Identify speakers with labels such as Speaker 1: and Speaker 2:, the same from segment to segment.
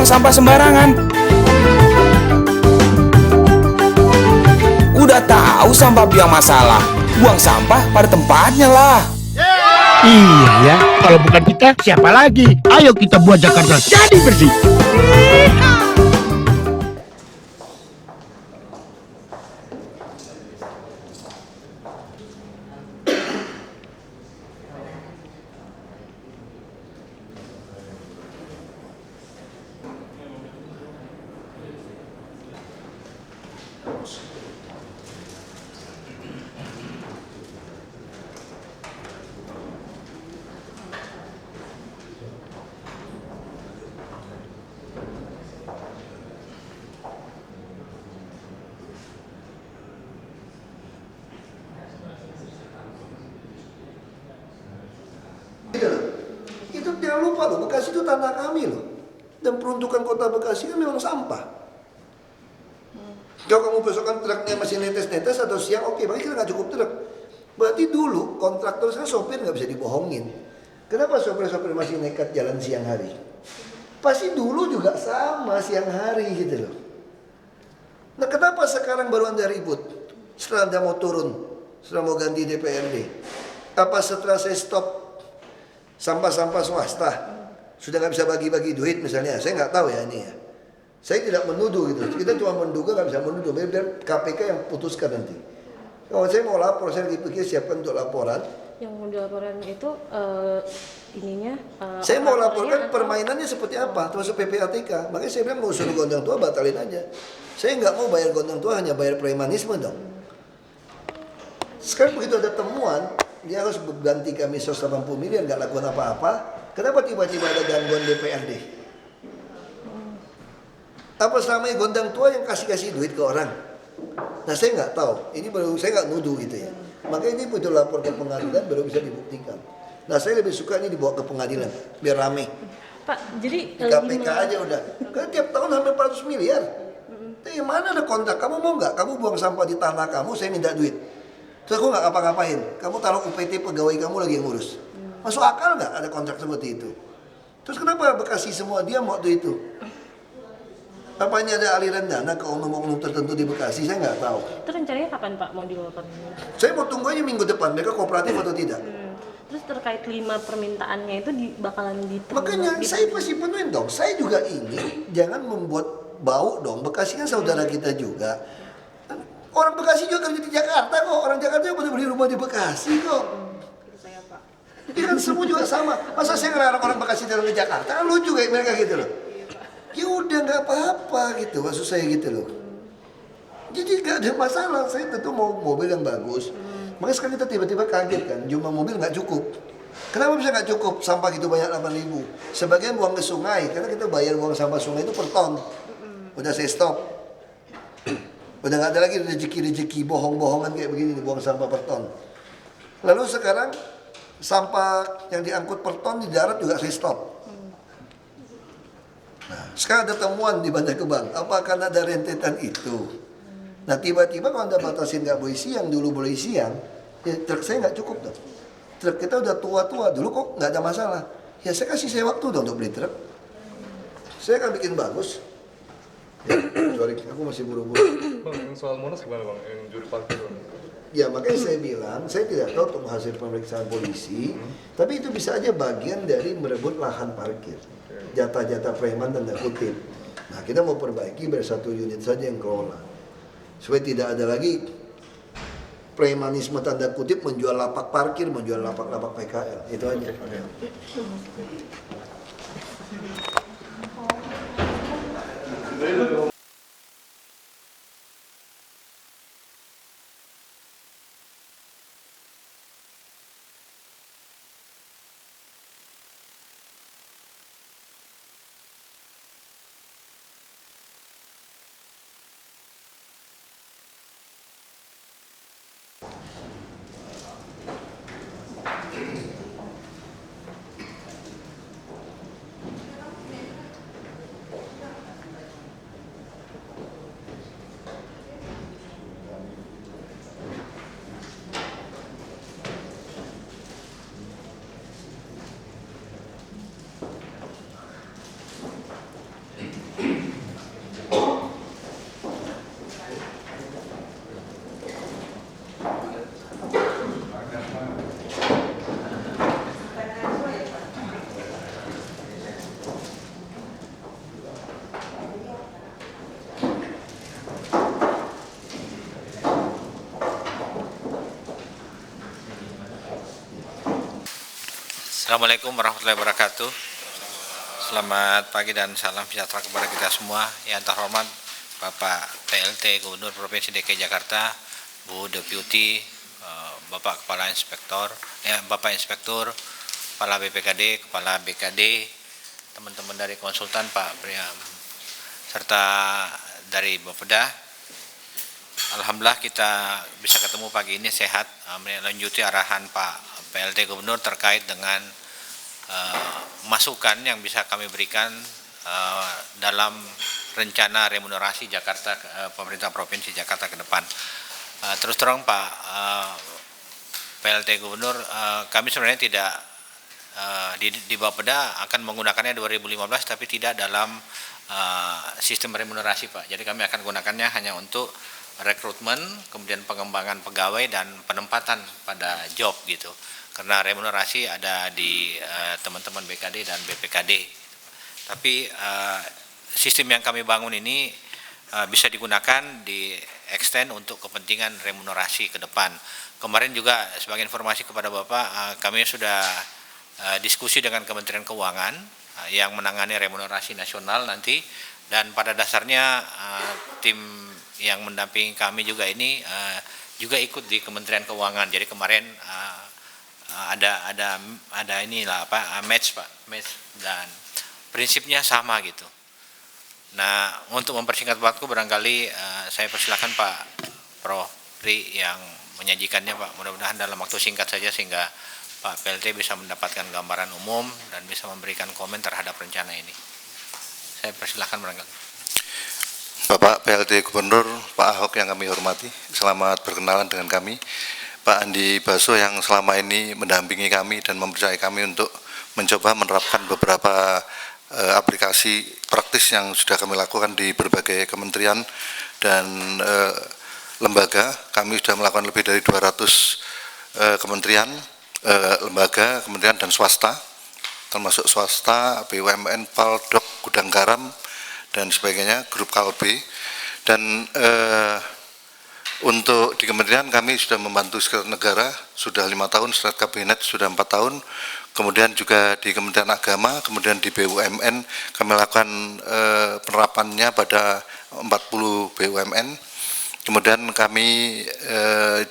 Speaker 1: buang sampah sembarangan. Udah tahu sampah biang masalah, buang sampah pada tempatnya lah.
Speaker 2: Iya ya, kalau bukan kita siapa lagi? Ayo kita buat Jakarta jadi bersih.
Speaker 3: Itu jangan lupa loh, Bekasi itu tanah kami loh. Dan peruntukan kota Bekasi kan memang sampah. Kalau kamu besokan truknya masih netes-netes atau siang, oke, berarti kita nggak cukup truk. Berarti dulu kontraktor kan sopir nggak bisa dibohongin. Kenapa sopir-sopir masih nekat jalan siang hari? Pasti dulu juga sama siang hari gitu loh. Nah kenapa sekarang baru Anda ribut? Setelah Anda mau turun, setelah mau ganti DPRD. Apa setelah saya stop sampah-sampah swasta sudah nggak bisa bagi-bagi duit misalnya? Saya nggak tahu ya ini ya. Saya tidak menuduh gitu. Kita cuma menduga, nggak bisa menuduh. Biar KPK yang putuskan nanti. Kalau saya mau lapor, saya lagi pikir siapkan untuk laporan.
Speaker 4: Yang mau dilaporan itu ininya.
Speaker 3: Saya mau laporkan permainannya seperti apa, termasuk PPATK. Makanya saya bilang mau suruh gondang tua batalin aja. Saya nggak mau bayar gondang tua, hanya bayar premanisme dong. Sekarang begitu ada temuan, dia harus ganti kami 180 miliar, nggak lakukan apa-apa. Kenapa tiba-tiba ada gangguan DPRD? Apa selama ini gondang tua yang kasih duit ke orang? Nah saya nggak tahu, ini baru saya nggak nuduh gitu ya. Makanya ini betul lapor ke pengadilan baru bisa dibuktikan. Nah saya lebih suka ini dibawa ke pengadilan, biar rame.
Speaker 4: Pak, jadi
Speaker 3: di KPK aja udah. Karena tiap tahun hampir 400 miliar. Tapi mana ada kontrak? Kamu mau nggak? Kamu buang sampah di tanah kamu, saya minta duit. Terus aku nggak ngapa-ngapain. Kamu taruh UPT pegawai kamu lagi yang ngurus. Masuk akal nggak ada kontrak seperti itu? Terus kenapa Bekasi semua diam waktu itu? Apa ini ada aliran dana ke oknum-oknum tertentu di Bekasi? Saya nggak tahu.
Speaker 4: itu rencananya kapan Pak mau dilakukan?
Speaker 3: Saya mau tunggu aja minggu depan. Mereka kooperatif atau tidak?
Speaker 4: Terus terkait 5 permintaannya itu bakalan diterima?
Speaker 3: Makanya saya pasti penuhin dong. Saya juga ingin jangan membuat bau dong. Bekasi kan saudara kita juga. Orang Bekasi juga kerja di Jakarta kok. Orang Jakarta juga beli rumah di Bekasi kok. Ini kan semua juga sama. Masa saya ngelarang orang Bekasi jalan ke Jakarta? Kan lucu kayak mereka gitu loh. Ya udah nggak apa-apa gitu, maksud saya gitu loh. Jadi nggak ada masalah. Saya tentu mau mobil yang bagus. Makanya sekarang kita tiba-tiba kaget kan, jumlah mobil nggak cukup. Kenapa bisa nggak cukup? Sampah gitu banyak 8.000. Sebagian buang ke sungai, karena kita bayar buang sampah sungai itu per ton. Udah saya stop. Udah nggak ada lagi rezeki-rezeki bohong-bohongan kayak begini buang sampah per ton. Lalu sekarang sampah yang diangkut per ton di darat juga saya stop. Nah, sekarang ada temuan di Bantar Gebang, apa akan ada rentetan itu? Nah tiba-tiba kalau Anda batasin nggak boleh siang, dulu boleh siang, ya truk saya nggak cukup dong. Truk kita udah tua-tua, dulu kok nggak ada masalah. Ya saya kasih saya waktu dong untuk beli truk. Saya akan bikin bagus. Ya, sorry, aku masih buru-buru.
Speaker 5: Bang, yang soal Monas gimana Bang, yang juri parkir Bang?
Speaker 3: Ya makanya saya bilang, saya tidak tahu untuk hasil pemeriksaan polisi, tapi itu bisa aja bagian dari merebut lahan parkir. Jatah-jatah preman tanda kutip. Nah kita mau perbaiki biar satu unit saja yang kelola. Supaya tidak ada lagi premanisme tanda kutip menjual lapak parkir, menjual lapak-lapak PKL. Itu aja.
Speaker 6: Assalamualaikum warahmatullahi wabarakatuh. Selamat pagi dan salam sejahtera kepada kita semua. Yang terhormat Bapak PLT Gubernur Provinsi DKI Jakarta, Bu Deputi, Bapak Kepala Inspektor, Bapak Inspektur, Kepala BPKD, Kepala BKD, teman-teman dari konsultan Pak Priam, serta dari Bapeda. Alhamdulillah kita bisa ketemu pagi ini sehat, melanjuti arahan Pak PLT Gubernur terkait dengan masukan yang bisa kami berikan dalam rencana remunerasi Jakarta, pemerintah Provinsi Jakarta ke depan. Terus terang Pak PLT Gubernur, kami sebenarnya tidak di Bapeda akan menggunakannya 2015, tapi tidak dalam sistem remunerasi Pak. Jadi kami akan gunakannya hanya untuk rekrutmen, kemudian pengembangan pegawai dan penempatan pada job gitu. Karena remunerasi ada di teman-teman BKD dan BPKD. Tapi sistem yang kami bangun ini bisa digunakan di extend untuk kepentingan remunerasi ke depan. Kemarin juga sebagai informasi kepada Bapak, kami sudah diskusi dengan Kementerian Keuangan yang menangani remunerasi nasional nanti, dan pada dasarnya tim yang mendampingi kami juga ini juga ikut di Kementerian Keuangan. Jadi kemarin ada inilah match Pak, match, dan prinsipnya sama gitu. Nah, untuk mempersingkat waktu barangkali saya persilakan Pak Prof. Pri yang menyajikannya Pak. Mudah-mudahan dalam waktu singkat saja sehingga Pak PLT bisa mendapatkan gambaran umum dan bisa memberikan komen terhadap rencana ini. Saya persilakan barangkali.
Speaker 7: Bapak PLT Gubernur, Pak Ahok yang kami hormati, selamat berkenalan dengan kami. Pak Andi Baso yang selama ini mendampingi kami dan mempercayai kami untuk mencoba menerapkan beberapa aplikasi praktis yang sudah kami lakukan di berbagai kementerian dan lembaga. Kami sudah melakukan lebih dari 200 kementerian, lembaga, kementerian dan swasta, termasuk swasta, BUMN, PAL, DOK, Gudang Garam, dan sebagainya, grup Kalbe. Dan untuk di kementerian kami sudah membantu sekretariat negara, sudah 5 tahun, sekretariat kabinet sudah 4 tahun, kemudian juga di Kementerian Agama, kemudian di BUMN kami lakukan penerapannya pada 40 BUMN, kemudian kami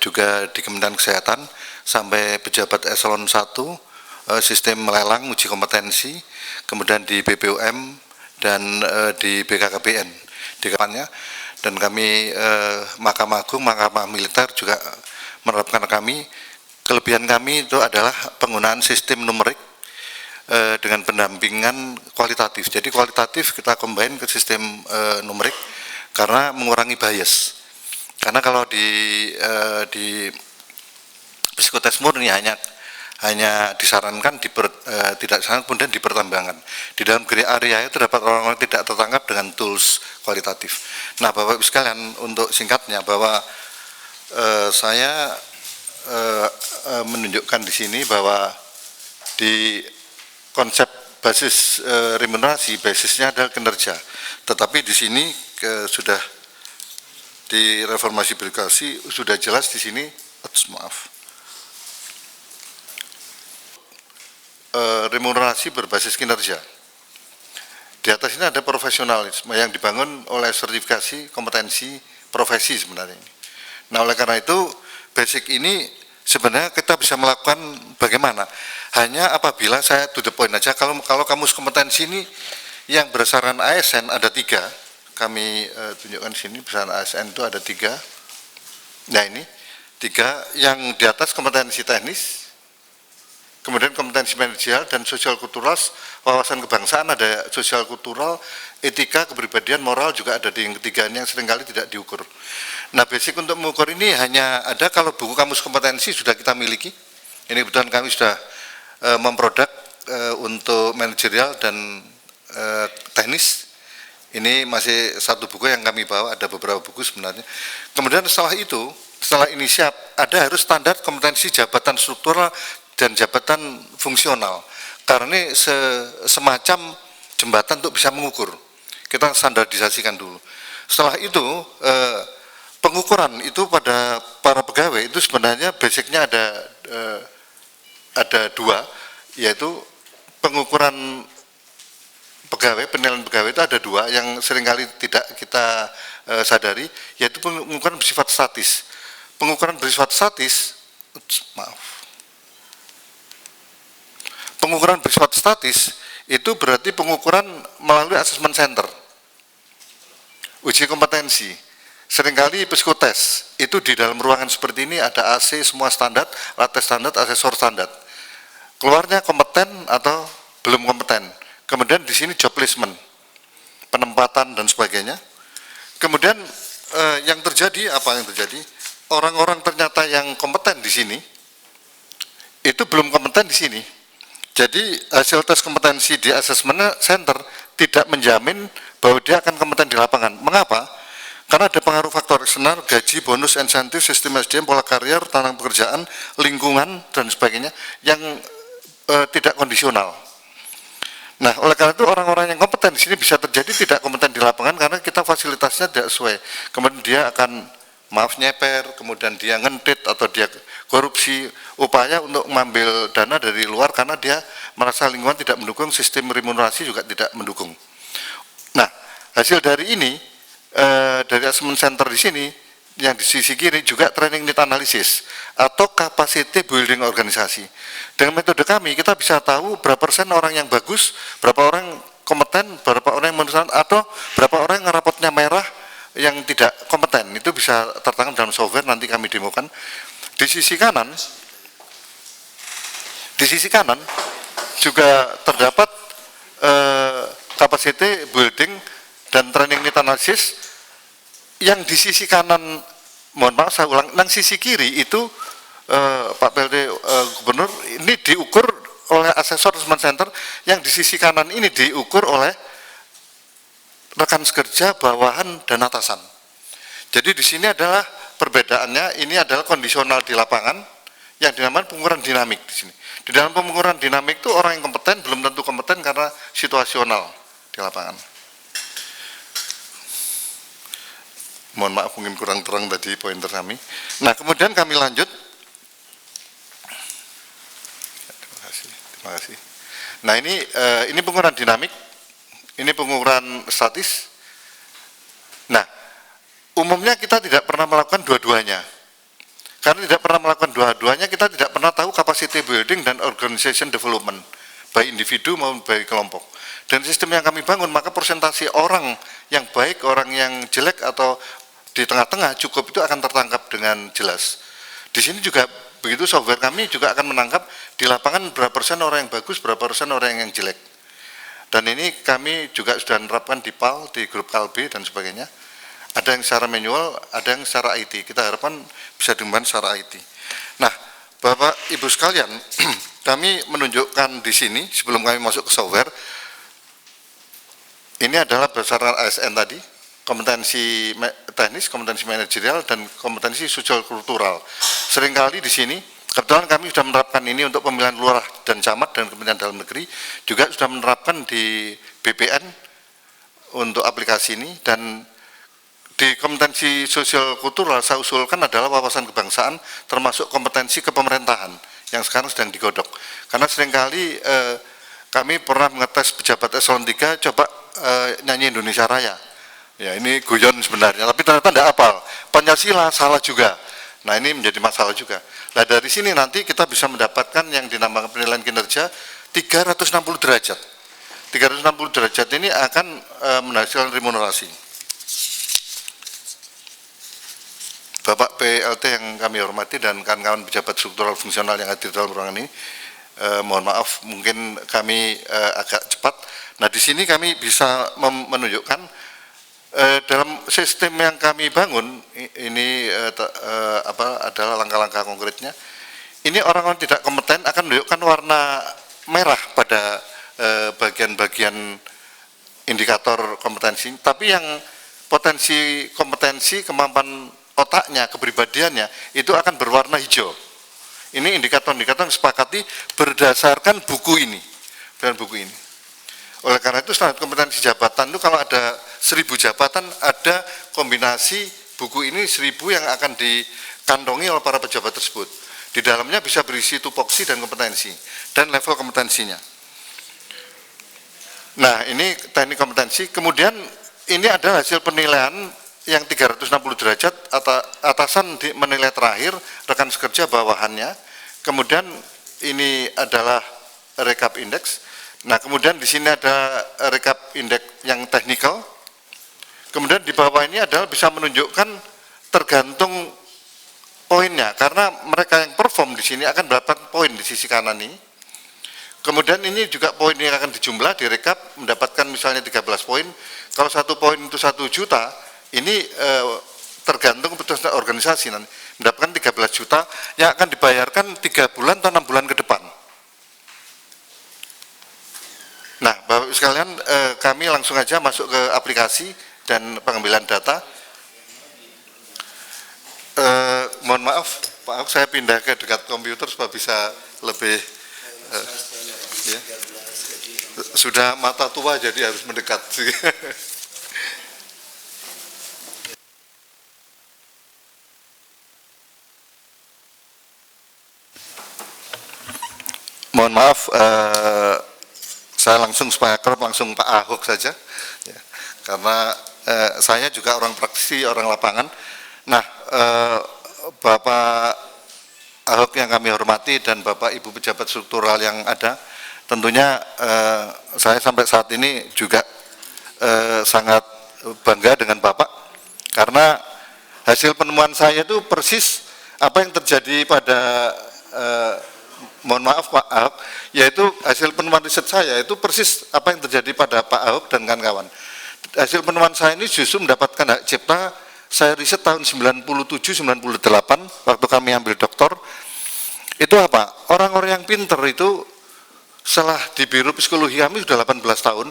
Speaker 7: juga di Kementerian Kesehatan sampai pejabat eselon 1, sistem melelang uji kompetensi, kemudian di BPUM dan di BKKBN di depannya, dan kami Mahkamah Agung, Mahkamah Militer juga menerapkan kami. Kelebihan kami itu adalah penggunaan sistem numerik dengan pendampingan kualitatif. Jadi kualitatif kita combine ke sistem numerik karena mengurangi bias. Karena kalau di psikotes murni hanya disarankan tidak disarankan kemudian dipertimbangkan. Di dalam gray area itu terdapat orang-orang tidak tertangkap dengan tools kualitatif. Nah, Bapak Ibu sekalian, untuk singkatnya bahwa saya menunjukkan di sini bahwa di konsep basis remunerasi basisnya adalah kinerja, tetapi di sini sudah di reformasi birokrasi sudah jelas di sini, remunerasi berbasis kinerja. Di atas ini ada profesionalisme yang dibangun oleh sertifikasi kompetensi profesi sebenarnya ini. Nah, oleh karena itu basic ini sebenarnya kita bisa melakukan bagaimana? Hanya apabila saya to the point aja, kalau kamus kompetensi ini yang berdasarkan ASN ada 3, kami tunjukkan sini berdasarkan ASN itu ada 3. Nah, ini 3 yang di atas kompetensi teknis, kemudian kompetensi manajerial dan sosial kultural, wawasan kebangsaan ada sosial kultural, etika, kepribadian, moral juga ada di yang ketiga, yang seringkali tidak diukur. Nah, basic untuk mengukur ini hanya ada kalau buku kamus kompetensi sudah kita miliki. Ini kebetulan kami sudah memproduk untuk manajerial dan teknis. Ini masih satu buku yang kami bawa, ada beberapa buku sebenarnya. Kemudian setelah itu, setelah ini siap, ada harus standar kompetensi jabatan struktural dan jabatan fungsional. Karena ini semacam jembatan untuk bisa mengukur. Kita standarisasikan dulu. Setelah itu, pengukuran itu pada para pegawai itu sebenarnya basicnya ada 2. yaitu pengukuran pegawai, penilaian pegawai itu ada dua yang seringkali tidak kita sadari, yaitu pengukuran bersifat statis. Pengukuran bersifat statis, pengukuran bersifat statis itu berarti pengukuran melalui assessment center, uji kompetensi. Seringkali psikotes itu di dalam ruangan seperti ini ada AC semua standar, alat tes standar, asesor standar. Keluarnya kompeten atau belum kompeten. Kemudian di sini job placement, penempatan dan sebagainya. Kemudian yang terjadi apa yang terjadi? Orang-orang ternyata yang kompeten di sini itu belum kompeten di sini. Jadi hasil tes kompetensi di assessment center tidak menjamin bahwa dia akan kompeten di lapangan. Mengapa? Karena ada pengaruh faktor eksternal, gaji, bonus, insentif, sistem SDM, pola karier, tantangan pekerjaan, lingkungan dan sebagainya yang tidak kondisional. Nah, oleh karena itu orang-orang yang kompeten di sini bisa terjadi tidak kompeten di lapangan karena kita fasilitasnya tidak sesuai. Kemudian dia akan nyeper, kemudian dia ngentit atau dia korupsi, upaya untuk mengambil dana dari luar karena dia merasa lingkungan tidak mendukung, sistem remunerasi juga tidak mendukung. Nah, hasil dari ini dari assessment center di sini yang di sisi kiri juga training need analysis atau capacity building organisasi. Dengan metode kami kita bisa tahu berapa persen orang yang bagus, berapa orang kompeten, berapa orang yang menurut atau berapa orang yang rapotnya merah yang tidak kompeten. Itu bisa tertangkap dalam software, nanti kami demokan. Di sisi kanan juga terdapat capacity building dan training need analysis. Yang di sisi kanan, mohon maaf saya ulang, yang sisi kiri itu Pak PLT Gubernur ini diukur oleh asesor assessment center, yang di sisi kanan ini diukur oleh rekan sekerja, bawahan dan atasan. Jadi di sini adalah perbedaannya, ini adalah kondisional di lapangan yang dinamakan pengukuran dinamik di sini. Di dalam pengukuran dinamik itu orang yang kompeten belum tentu kompeten karena situasional di lapangan. Mohon maaf mungkin kurang terang tadi pointer kami. Nah, kemudian kami lanjut. Terima kasih. Nah, ini pengukuran dinamik, ini pengukuran statis. Nah, umumnya kita tidak pernah melakukan dua-duanya. Karena tidak pernah melakukan dua-duanya, kita tidak pernah tahu capacity building dan organization development baik individu maupun baik kelompok. Dan sistem yang kami bangun, maka persentase orang yang baik, orang yang jelek atau di tengah-tengah cukup itu akan tertangkap dengan jelas. Di sini juga begitu, software kami juga akan menangkap di lapangan berapa persen orang yang bagus, berapa persen orang yang jelek. Dan ini kami juga sudah menerapkan di PAL, di grup KLB dan sebagainya. Ada yang secara manual, ada yang secara IT. Kita harapkan bisa dikembangkan secara IT. Nah, Bapak Ibu sekalian, kami menunjukkan di sini sebelum kami masuk ke software. Ini adalah berdasarkan ASN tadi, kompetensi teknis, kompetensi manajerial, dan kompetensi sosial kultural. Seringkali di sini, kebetulan kami sudah menerapkan ini untuk pemilihan lurah dan camat dan Kementerian Dalam Negeri, juga sudah menerapkan di BPN untuk aplikasi ini, dan di kompetensi sosial kultural saya usulkan adalah wawasan kebangsaan, termasuk kompetensi kepemerintahan yang sekarang sedang digodok. Karena seringkali kami pernah mengetes pejabat eselon 3 coba nyanyi Indonesia Raya. Ya, ini guyon sebenarnya, tapi ternyata tidak hafal. Pancasila salah juga. Nah, ini menjadi masalah juga. Nah, dari sini nanti kita bisa mendapatkan yang dinamakan penilaian kinerja 360 derajat. 360 derajat ini akan menghasilkan remunerasi. Bapak PLT yang kami hormati dan kawan-kawan pejabat struktural fungsional yang hadir dalam ruangan ini, mohon maaf mungkin kami agak cepat. Nah, di sini kami bisa menunjukkan dalam sistem yang kami bangun ini adalah langkah-langkah konkretnya. Ini orang-orang tidak kompeten akan menunjukkan warna merah pada bagian-bagian indikator kompetensi, tapi yang potensi kompetensi, kemampuan otaknya, kepribadiannya itu akan berwarna hijau. Ini indikator-indikator yang disepakati berdasarkan buku ini, dengan buku ini. Oleh karena itu standar kompetensi jabatan itu kalau ada 1000 jabatan, ada kombinasi buku ini 1000 yang akan dikantongi oleh para pejabat tersebut. Di dalamnya bisa berisi tupoksi dan kompetensi, dan level kompetensinya. Nah, ini teknik kompetensi. Kemudian ini adalah hasil penilaian yang 360 derajat, atasan menilai terakhir, rekan sekerja bawahannya. Kemudian ini adalah rekap indeks. Nah, kemudian di sini ada rekap indeks yang teknikal. Kemudian di bawah ini adalah bisa menunjukkan tergantung poinnya, karena mereka yang perform di sini akan dapat poin di sisi kanan ini. Kemudian ini juga poin yang akan dijumlah, direkap, mendapatkan misalnya 13 poin. Kalau 1 poin itu 1 juta, ini tergantung keputusan organisasi nanti mendapatkan 13 juta yang akan dibayarkan 3 bulan atau 6 bulan ke depan. Nah, Bapak Ibu sekalian, kami langsung aja masuk ke aplikasi dan pengambilan data. Mohon maaf, Pak Ahok, saya pindah ke dekat komputer supaya bisa lebih ya. Sudah mata tua jadi harus mendekat. Mohon maaf, saya langsung supaya kerap langsung Pak Ahok saja, ya, karena saya juga orang praktisi, orang lapangan. Nah, Bapak Ahok yang kami hormati dan Bapak Ibu pejabat struktural yang ada, tentunya saya sampai saat ini juga sangat bangga dengan Bapak, karena hasil penemuan saya itu persis apa yang terjadi pada mohon maaf Pak Ahok, yaitu hasil penemuan riset saya itu persis apa yang terjadi pada Pak Ahok dan kawan-kawan. Hasil penemuan saya ini justru mendapatkan hak cipta. Saya riset tahun 97-98 waktu kami ambil doktor. Itu apa? Orang-orang yang pinter itu setelah di biro psikologi kami sudah 18 tahun.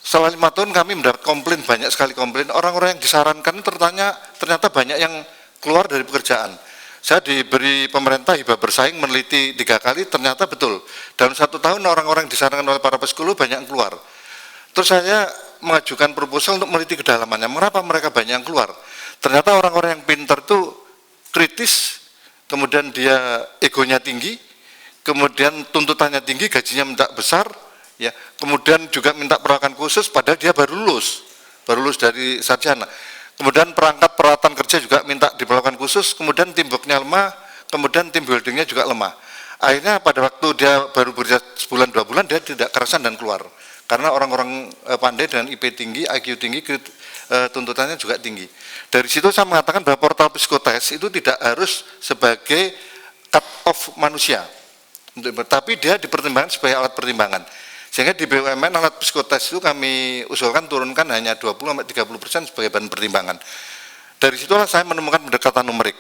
Speaker 7: Setelah 5 tahun kami mendapat komplain, banyak sekali komplain. Orang-orang yang disarankan ternyata banyak yang keluar dari pekerjaan. Saya diberi pemerintah hibah bersaing meneliti 3 kali, ternyata betul. Dalam 1 tahun orang-orang yang disarankan oleh para psikolog banyak yang keluar. Terus saya mengajukan proposal untuk meneliti kedalamannya. Mengapa mereka banyak yang keluar? Ternyata orang-orang yang pintar itu kritis, kemudian dia egonya tinggi, kemudian tuntutannya tinggi, gajinya minta besar, ya, kemudian juga minta perlakuan khusus, padahal dia baru lulus dari sarjana. Kemudian perangkat peralatan kerja juga minta diperlakukan khusus, kemudian teamworknya lemah, kemudian team buildingnya juga lemah. Akhirnya pada waktu dia baru bekerja sebulan 2 bulan, dia tidak kerasan dan keluar. Karena orang-orang pandai dengan IP tinggi, IQ tinggi, tuntutannya juga tinggi. Dari situ saya mengatakan bahwa portal psikotes itu tidak harus sebagai cut off manusia, tapi dia dipertimbangkan sebagai alat pertimbangan. Sehingga di BUMN alat psikotes itu kami usulkan turunkan hanya 20-30% sebagai bahan pertimbangan. Dari situlah saya menemukan pendekatan numerik.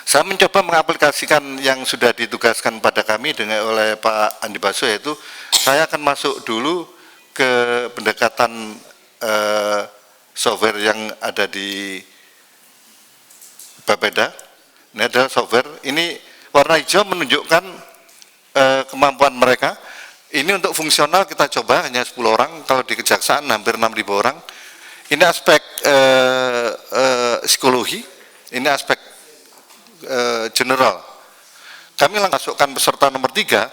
Speaker 7: Saya mencoba mengaplikasikan yang sudah ditugaskan pada kami oleh Pak Andi Baso, yaitu saya akan masuk dulu ke pendekatan software yang ada di Bapeda. Ini adalah software, ini warna hijau menunjukkan kemampuan mereka. Ini untuk fungsional kita coba hanya 10 orang, kalau di kejaksaan hampir 6.000 orang. Ini aspek psikologi, ini aspek general. Kami langsung masukkan peserta nomor 3,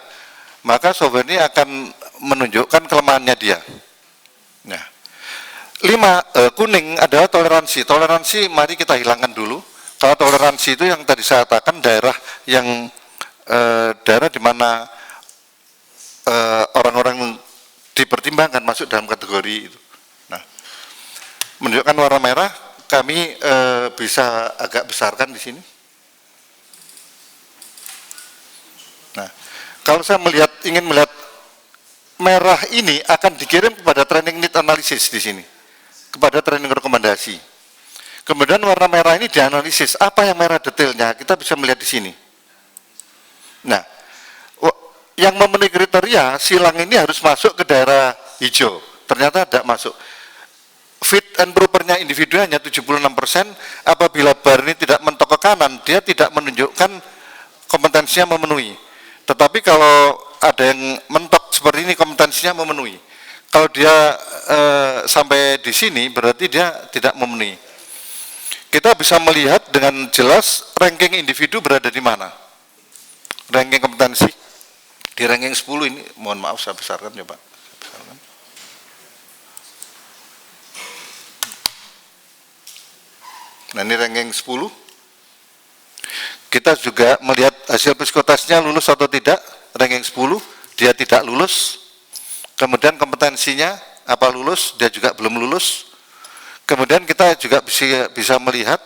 Speaker 7: maka software ini akan menunjukkan kelemahannya dia. Nah, 5 kuning adalah toleransi. Toleransi mari kita hilangkan dulu. Kalau toleransi itu yang tadi saya katakan daerah yang daerah di mana orang-orang dipertimbangkan masuk dalam kategori itu. Nah, menunjukkan warna merah, kami bisa agak besarkan di sini. Nah, kalau saya ingin melihat merah ini akan dikirim kepada training need analysis di sini, kepada training rekomendasi. Kemudian warna merah ini dianalisis, apa yang merah detailnya, kita bisa melihat di sini. Nah, yang memenuhi kriteria silang ini harus masuk ke daerah hijau, ternyata tidak masuk. Fit and propernya individu hanya 76%, apabila bar ini tidak mentok ke kanan, dia tidak menunjukkan kompetensinya memenuhi. Tetapi kalau ada yang mentok seperti ini, kompetensinya memenuhi. Kalau dia sampai di sini, berarti dia tidak memenuhi. Kita bisa melihat dengan jelas ranking individu berada di mana. ranking kompetensi di ranking 10 ini, mohon maaf saya besarkan ya Pak. Nah ini ranking 10. Kita juga melihat hasil psikotesnya lulus atau tidak, ranking 10, dia tidak lulus. Kemudian kompetensinya apa lulus, dia juga belum lulus. Kemudian kita juga bisa melihat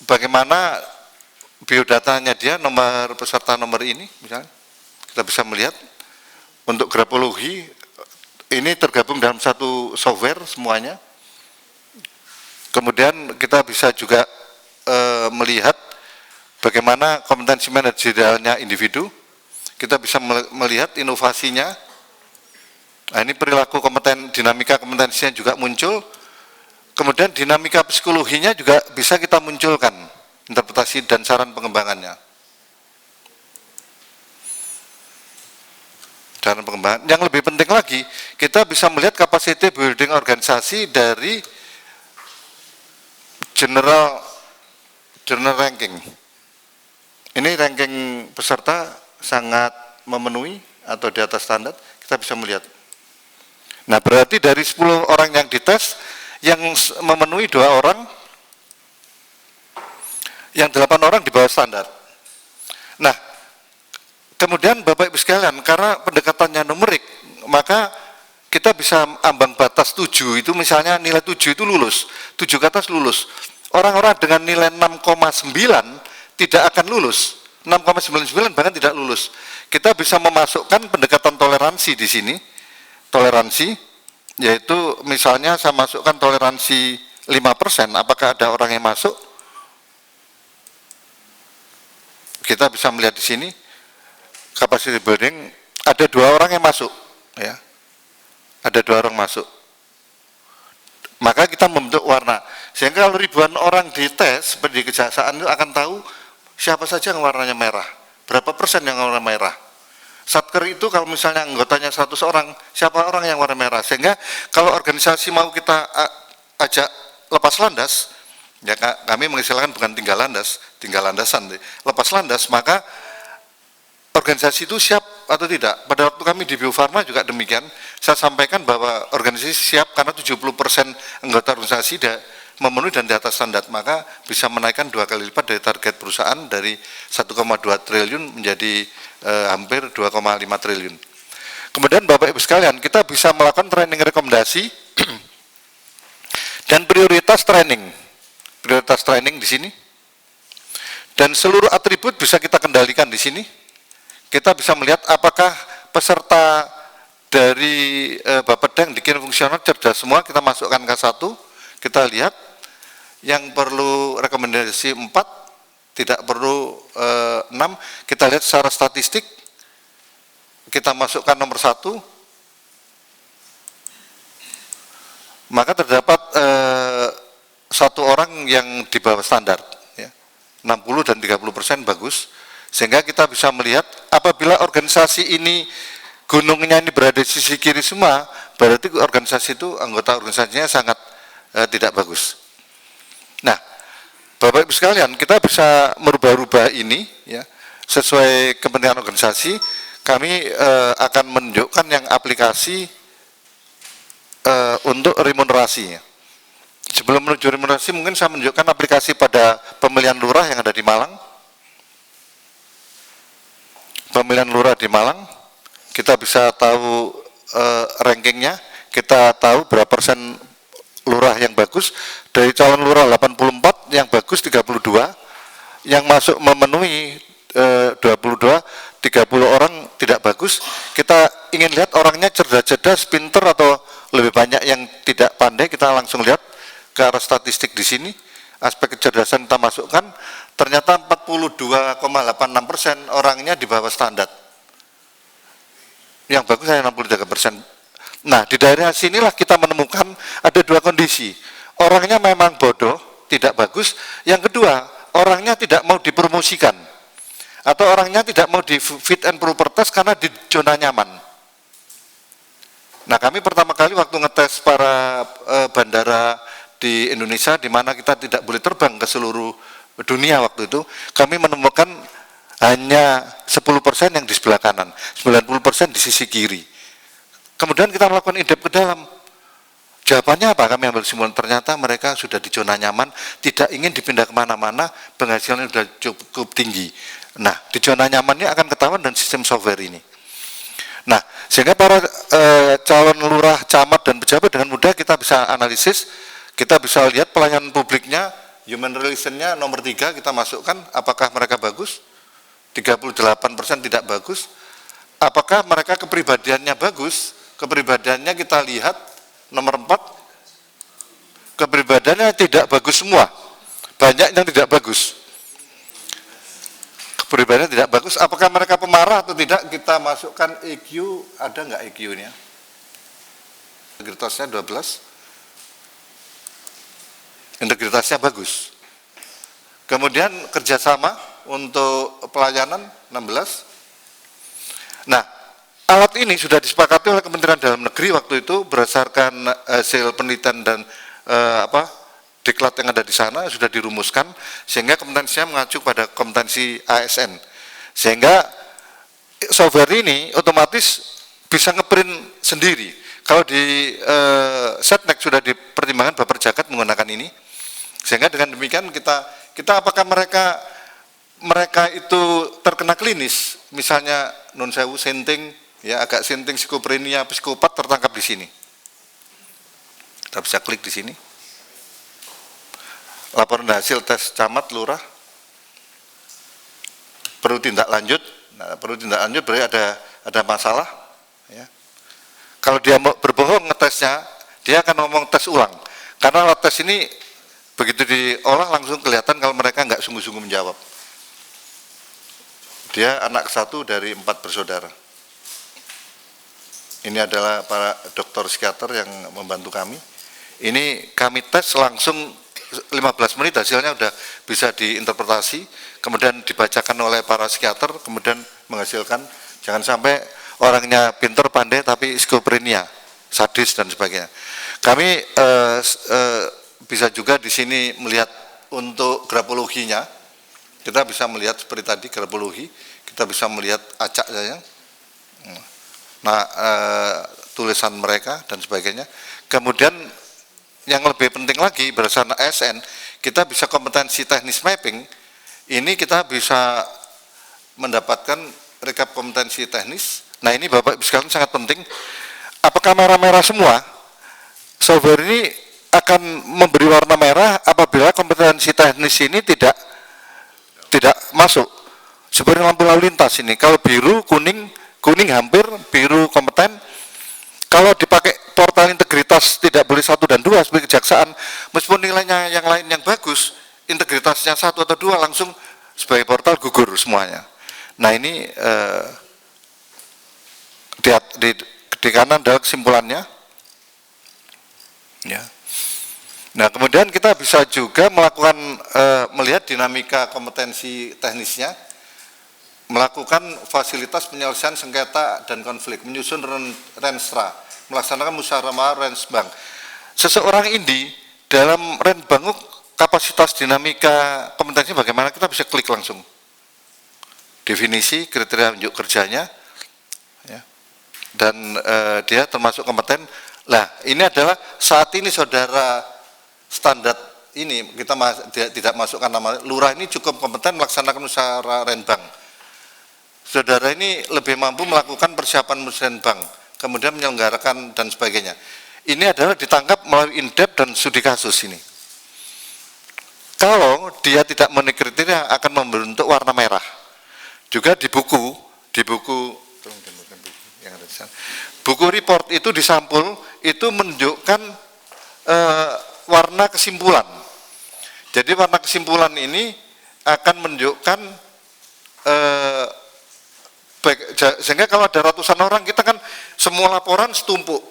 Speaker 7: bagaimana biodatanya dia, nomor peserta nomor ini, misalnya kita bisa melihat untuk grafologi ini tergabung dalam satu software semuanya. Kemudian kita bisa juga melihat bagaimana kompetensi manajerialnya individu. Kita bisa melihat inovasinya. Nah, ini perilaku dinamika kompetensinya juga muncul. Kemudian dinamika psikologinya juga bisa kita munculkan, interpretasi dan saran pengembangannya. Saran pengembangan. Yang lebih penting lagi, kita bisa melihat capacity building organisasi dari general ranking. Ini ranking peserta sangat memenuhi atau di atas standar, kita bisa melihat. Nah, berarti dari 10 orang yang dites, yang memenuhi 2 orang, yang 8 orang di bawah standar. Nah, kemudian Bapak Ibu sekalian, karena pendekatannya numerik, maka kita bisa ambang batas 7 itu, misalnya nilai 7 itu lulus, 7 ke atas lulus. Orang-orang dengan nilai 6,9 tidak akan lulus, 6,99 bahkan tidak lulus. Kita bisa memasukkan pendekatan toleransi di sini, toleransi, yaitu misalnya saya masukkan toleransi 5%, apakah ada orang yang masuk? Kita bisa melihat di sini, capacity building, ada 2 orang yang masuk, ya, ada 2 orang masuk. Maka kita membentuk warna, sehingga kalau ribuan orang dites seperti di kejaksaan itu akan tahu siapa saja yang warnanya merah, berapa persen yang warna merah. Satker itu kalau misalnya anggotanya 100 orang, siapa orang yang warna merah, sehingga kalau organisasi mau kita ajak lepas landas, ya kami mengistilahkan bukan tinggal landasan, lepas landas, maka organisasi itu siap atau tidak. Pada waktu kami di Bio Farma juga demikian, saya sampaikan bahwa organisasi siap karena 70% anggota organisasi memenuhi dan di atas standar, maka bisa menaikkan 2 kali lipat dari target perusahaan dari 1,2 triliun menjadi hampir 2,5 triliun. Kemudian Bapak Ibu sekalian, kita bisa melakukan training rekomendasi dan prioritas training di sini, dan seluruh atribut bisa kita kendalikan di sini. Kita bisa melihat apakah peserta dari Bapeda yang dikirim fungsional cerdas semua, kita masukkan ke 1, kita lihat yang perlu rekomendasi 4, tidak perlu 6, kita lihat secara statistik, kita masukkan nomor 1, maka terdapat 1 orang yang di bawah standar, ya, 60 dan 30% bagus. Sehingga kita bisa melihat apabila organisasi ini gunungnya ini berada di sisi kiri semua, berarti organisasi itu, anggota organisasinya sangat tidak bagus. Nah, Bapak Ibu sekalian, kita bisa merubah-rubah ini, ya, sesuai kepentingan organisasi. Kami akan menunjukkan yang aplikasi untuk remunerasi. Sebelum menuju remunerasi, mungkin saya menunjukkan aplikasi pada pemilihan lurah yang ada di Malang. Pemilihan lurah di Malang, kita bisa tahu rankingnya, kita tahu berapa persen lurah yang bagus. Dari calon lurah 84, yang bagus 32, yang masuk memenuhi 22, 30 orang tidak bagus. Kita ingin lihat orangnya cerdas-cerdas, pinter atau lebih banyak yang tidak pandai, kita langsung lihat ke arah statistik di sini. Aspek kecerdasan kita masukkan, ternyata 42,86% orangnya di bawah standar. Yang bagus hanya 63%. Nah, di daerah sinilah kita menemukan ada 2 kondisi. Orangnya memang bodoh, tidak bagus. Yang kedua, orangnya tidak mau dipromosikan. Atau orangnya tidak mau di fit and proper test karena di zona nyaman. Nah, kami pertama kali waktu ngetes para bandara di Indonesia, di mana kita tidak boleh terbang ke seluruh dunia waktu itu, kami menemukan hanya 10% yang di sebelah kanan, 90% di sisi kiri. Kemudian kita melakukan in-depth ke dalam. Jawabannya apa? Kami ambil simpulan, ternyata mereka sudah di zona nyaman, tidak ingin dipindah kemana-mana, penghasilannya sudah cukup tinggi. Nah, di zona nyamannya akan ketahuan dan sistem software ini. Nah, sehingga para calon lurah, camat, dan pejabat dengan mudah kita bisa analisis, kita bisa lihat pelayanan publiknya, human relation-nya nomor 3 kita masukkan, apakah mereka bagus? 38% tidak bagus. Apakah mereka kepribadiannya bagus? Kepribadiannya kita lihat nomor 4, kepribadiannya tidak bagus semua, banyak yang tidak bagus. Kepribadiannya tidak bagus, apakah mereka pemarah atau tidak, kita masukkan EQ, ada nggak EQ-nya? Integritasnya 12, integritasnya bagus. Kemudian kerjasama untuk pelayanan 16. Nah, alat ini sudah disepakati oleh Kementerian Dalam Negeri waktu itu berdasarkan hasil penelitian dan diklat yang ada di sana sudah dirumuskan, sehingga kompetensinya mengacu pada kompetensi ASN, sehingga software ini otomatis bisa ngeprint sendiri. Kalau di Setnek sudah dipertimbangkan Baper Jagat menggunakan ini, sehingga dengan demikian kita apakah mereka itu terkena klinis, misalnya non sewu senting, ya agak senting, skizofrenia, psikopat tertangkap di sini. Kita bisa klik di sini. Laporan hasil tes camat, lurah. Perlu tindak lanjut. Nah, perlu tindak lanjut berarti ada masalah. Ya. Kalau dia mau berbohong ngetesnya, dia akan ngomong tes ulang. Karena alat tes ini begitu diolah langsung kelihatan kalau mereka nggak sungguh-sungguh menjawab. Dia anak satu dari 4 bersaudara. Ini adalah para dokter psikiater yang membantu kami. Ini kami tes langsung 15 menit, hasilnya sudah bisa diinterpretasi, kemudian dibacakan oleh para psikiater, kemudian menghasilkan, jangan sampai orangnya pinter, pandai, tapi skizofrenia, sadis, dan sebagainya. Kami bisa juga di sini melihat untuk grafologinya, kita bisa melihat seperti tadi grafologi, kita bisa melihat acaknya, nah tulisan mereka dan sebagainya. Kemudian yang lebih penting lagi berdasarkan ASN, kita bisa kompetensi teknis mapping. Ini kita bisa mendapatkan rekap kompetensi teknis. Nah ini Bapak Ibu sekalian sangat penting. Apakah merah-merah semua? Software ini akan memberi warna merah apabila kompetensi teknis ini tidak masuk. Seperti lampu lalu lintas ini, kalau biru, kuning hampir, biru kompeten. Kalau dipakai portal integritas tidak boleh 1 dan 2 sebagai kejaksaan, meskipun nilainya yang lain yang bagus, integritasnya 1 atau 2 langsung sebagai portal gugur semuanya. Nah ini di kanan adalah kesimpulannya. Ya. Nah kemudian kita bisa juga melakukan melihat dinamika kompetensi teknisnya, melakukan fasilitas penyelesaian sengketa dan konflik, menyusun renstra, melaksanakan musyawarah rensbang. Seseorang ini dalam rensbang kapasitas dinamika kompetensinya bagaimana, kita bisa klik langsung. Definisi, kriteria unjuk kerjanya, ya. Dan dia termasuk kompeten. Nah ini adalah saat ini saudara standar ini, kita tidak masukkan nama, lurah ini cukup kompeten melaksanakan musyawarah rensbang. Saudara ini lebih mampu melakukan persiapan musrenbang, kemudian menyelenggarakan dan sebagainya. Ini adalah ditangkap melalui in-depth dan studi kasus ini. Kalau dia tidak memenuhi kriteria akan membentuk warna merah. Juga di buku yang ada di sana. Buku report itu disampul itu menunjukkan warna kesimpulan. Jadi warna kesimpulan ini akan menunjukkan sehingga kalau ada ratusan orang, kita kan semua laporan setumpuk.